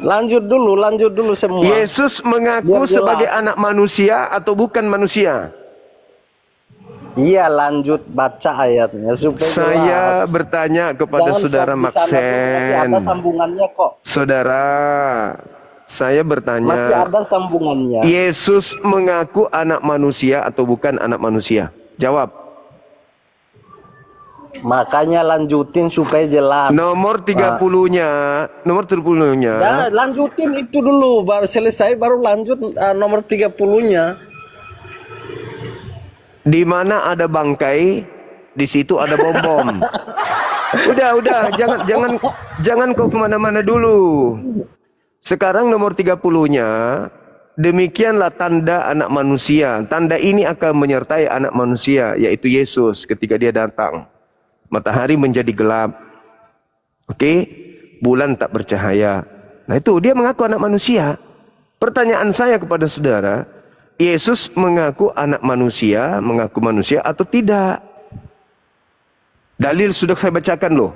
Lanjut dulu semua. Yesus mengaku sebagai anak manusia atau bukan manusia? Iya, lanjut baca ayatnya supaya Saya jelas. bertanya kepada saudara Maxen. Masih ada sambungannya kok. Saudara, saya bertanya. Masih ada sambungannya. Yesus mengaku anak manusia atau bukan anak manusia? Jawab. Makanya lanjutin supaya jelas. Nomor 30-nya. Nomor 30-nya. Ya, lanjutin itu dulu. Baru selesai baru lanjut nomor 30-nya. Di mana ada bangkai, di situ ada bom-bom. Udah, jangan kau kemana-mana dulu. Sekarang nomor 30-nya, demikianlah tanda anak manusia. Tanda ini akan menyertai anak manusia, yaitu Yesus ketika dia datang. Matahari menjadi gelap. Oke? Bulan tak bercahaya. Nah itu, dia mengaku anak manusia. Pertanyaan saya kepada saudara, Yesus mengaku anak manusia, mengaku manusia atau tidak? Dalil sudah saya bacakan loh.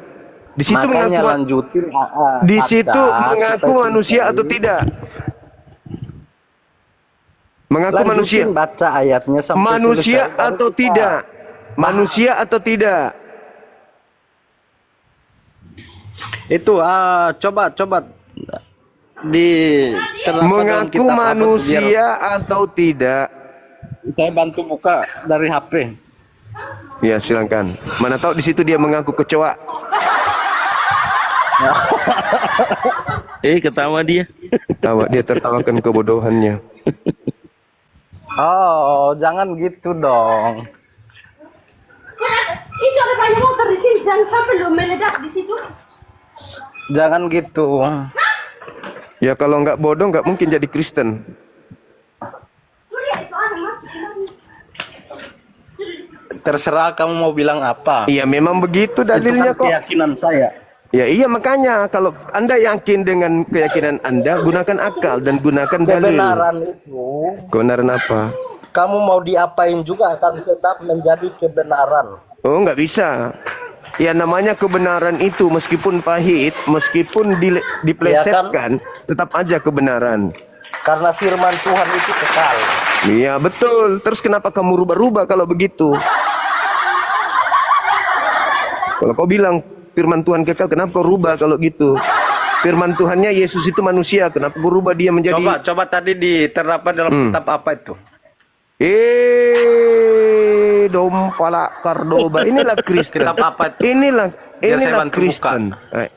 Di situ makanya mengaku lanjutin. Di situ mengaku manusia atau tidak? Mengaku manusia. Baca ayatnya sampai manusia selesai, atau tidak? Manusia atau tidak? Itu coba mengaku manusia atau tidak? Saya bantu buka dari HP. Ya silakan. Mana tahu di situ dia mengaku kecoa. Ketawa dia. Tawa dia tertawakan kebodohannya. Oh, jangan gitu dong. Itu ada banyak motor di sini, jangan sampai lo meledak di situ. Jangan gitu. Ya kalau nggak bodoh nggak mungkin jadi Kristen. Terserah kamu mau bilang apa. Iya memang begitu dalilnya kok. Keyakinan saya. Ya iya makanya kalau Anda yakin dengan keyakinan Anda, gunakan akal dan gunakan dalil. Kebenaran itu. Kebenaran apa? Kamu mau diapain juga akan tetap menjadi kebenaran. Oh nggak bisa. Ya namanya kebenaran itu meskipun pahit, meskipun diplesetkan, tetap aja kebenaran. Karena firman Tuhan itu kekal. Iya betul. Terus kenapa kamu rubah-rubah kalau begitu? Kalau kau bilang firman Tuhan kekal, kenapa kau rubah kalau gitu? Firman Tuhannya Yesus itu manusia, kenapa kau rubah dia menjadi? Coba tadi diterapkan dalam kitab apa itu? Dompala Kardoba. Inilah Kristen. Kitab apa itu? Inilah Kristen.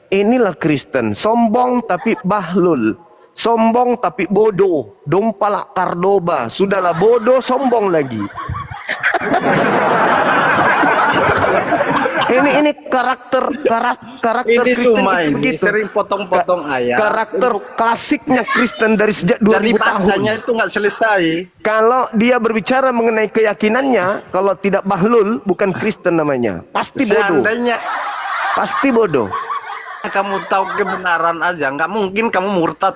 Inilah Kristen. Sombong tapi bahlul. Sombong tapi bodoh. Dompala Kardoba. Sudahlah bodoh, sombong lagi. Ini karakter ini Kristen Sumai, begitu. Sering potong-potong ayat. Karakter klasiknya Kristen dari sejak 2000 Jadi tahun. bacanya itu nggak selesai. Kalau dia berbicara mengenai keyakinannya, kalau tidak bahlul, bukan Kristen namanya. Pasti bodoh. Seandainya Pasti bodoh. kamu tahu kebenaran aja, nggak mungkin kamu murtad.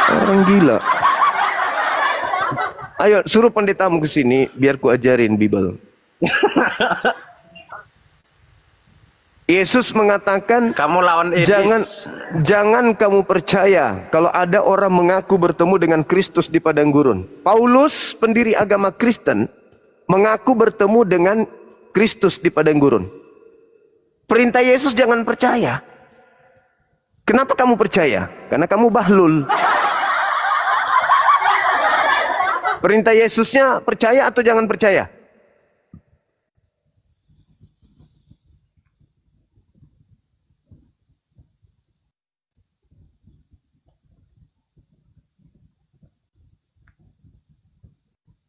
Orang gila. Ayo, suruh pendetamu ke sini, biar ku ajarin Bible. Yesus mengatakan, kamu lawan iblis. Jangan kamu percaya kalau ada orang mengaku bertemu dengan Kristus di padang gurun. Paulus, pendiri agama Kristen, mengaku bertemu dengan Kristus di padang gurun. Perintah Yesus jangan percaya. Kenapa kamu percaya? Karena kamu bahlul. Perintah Yesusnya percaya atau jangan percaya?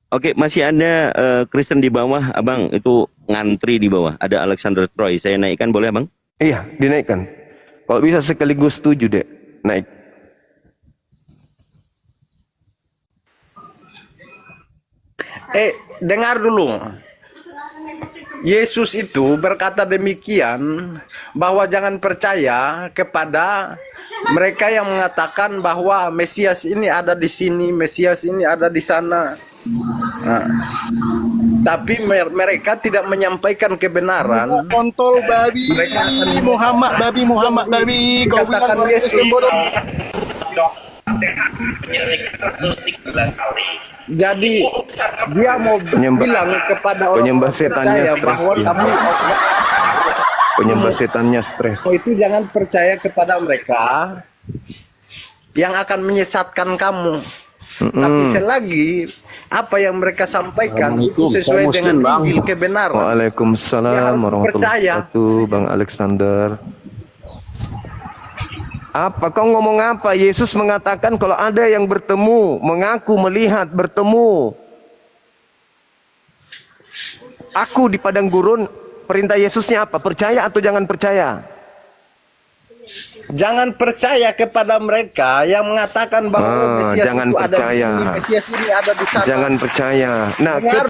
Oke, masih ada Kristen di bawah, Abang. Itu ngantri di bawah. Ada Alexander Troy. Saya naikkan boleh, Abang? Iya, dinaikkan. Kalau bisa sekaligus 7 dek, naik. Dengar dulu. Yesus itu berkata demikian bahwa jangan percaya kepada mereka yang mengatakan bahwa Mesias ini ada di sini, Mesias ini ada di sana. Nah, tapi mereka tidak menyampaikan kebenaran. Kontol babi, Mereka akan Muhammad babi, kau bilang katakan orang Yesus. Kristen bodoh. Jadi dia mau bilang kepada orang penyembah setannya percaya stres. bahwa kamu Penyembah setannya stres. itu jangan percaya kepada mereka yang akan menyesatkan kamu. Tapi selagi apa yang mereka sampaikan itu sesuai dengan Injil kebenaran. Waalaikumsalam Ya, harus warahmatullahi percaya. wabarakatuh, Bang Alexander. Apa kau ngomong apa? Yesus mengatakan kalau ada yang bertemu, mengaku melihat bertemu aku di padang gurun, perintah Yesusnya apa? Percaya atau jangan percaya? Jangan percaya kepada mereka yang mengatakan bahwa Mesias jangan itu ada di percaya. sini, Mesias ini ada di sana. Jangan percaya. Nah, Dengar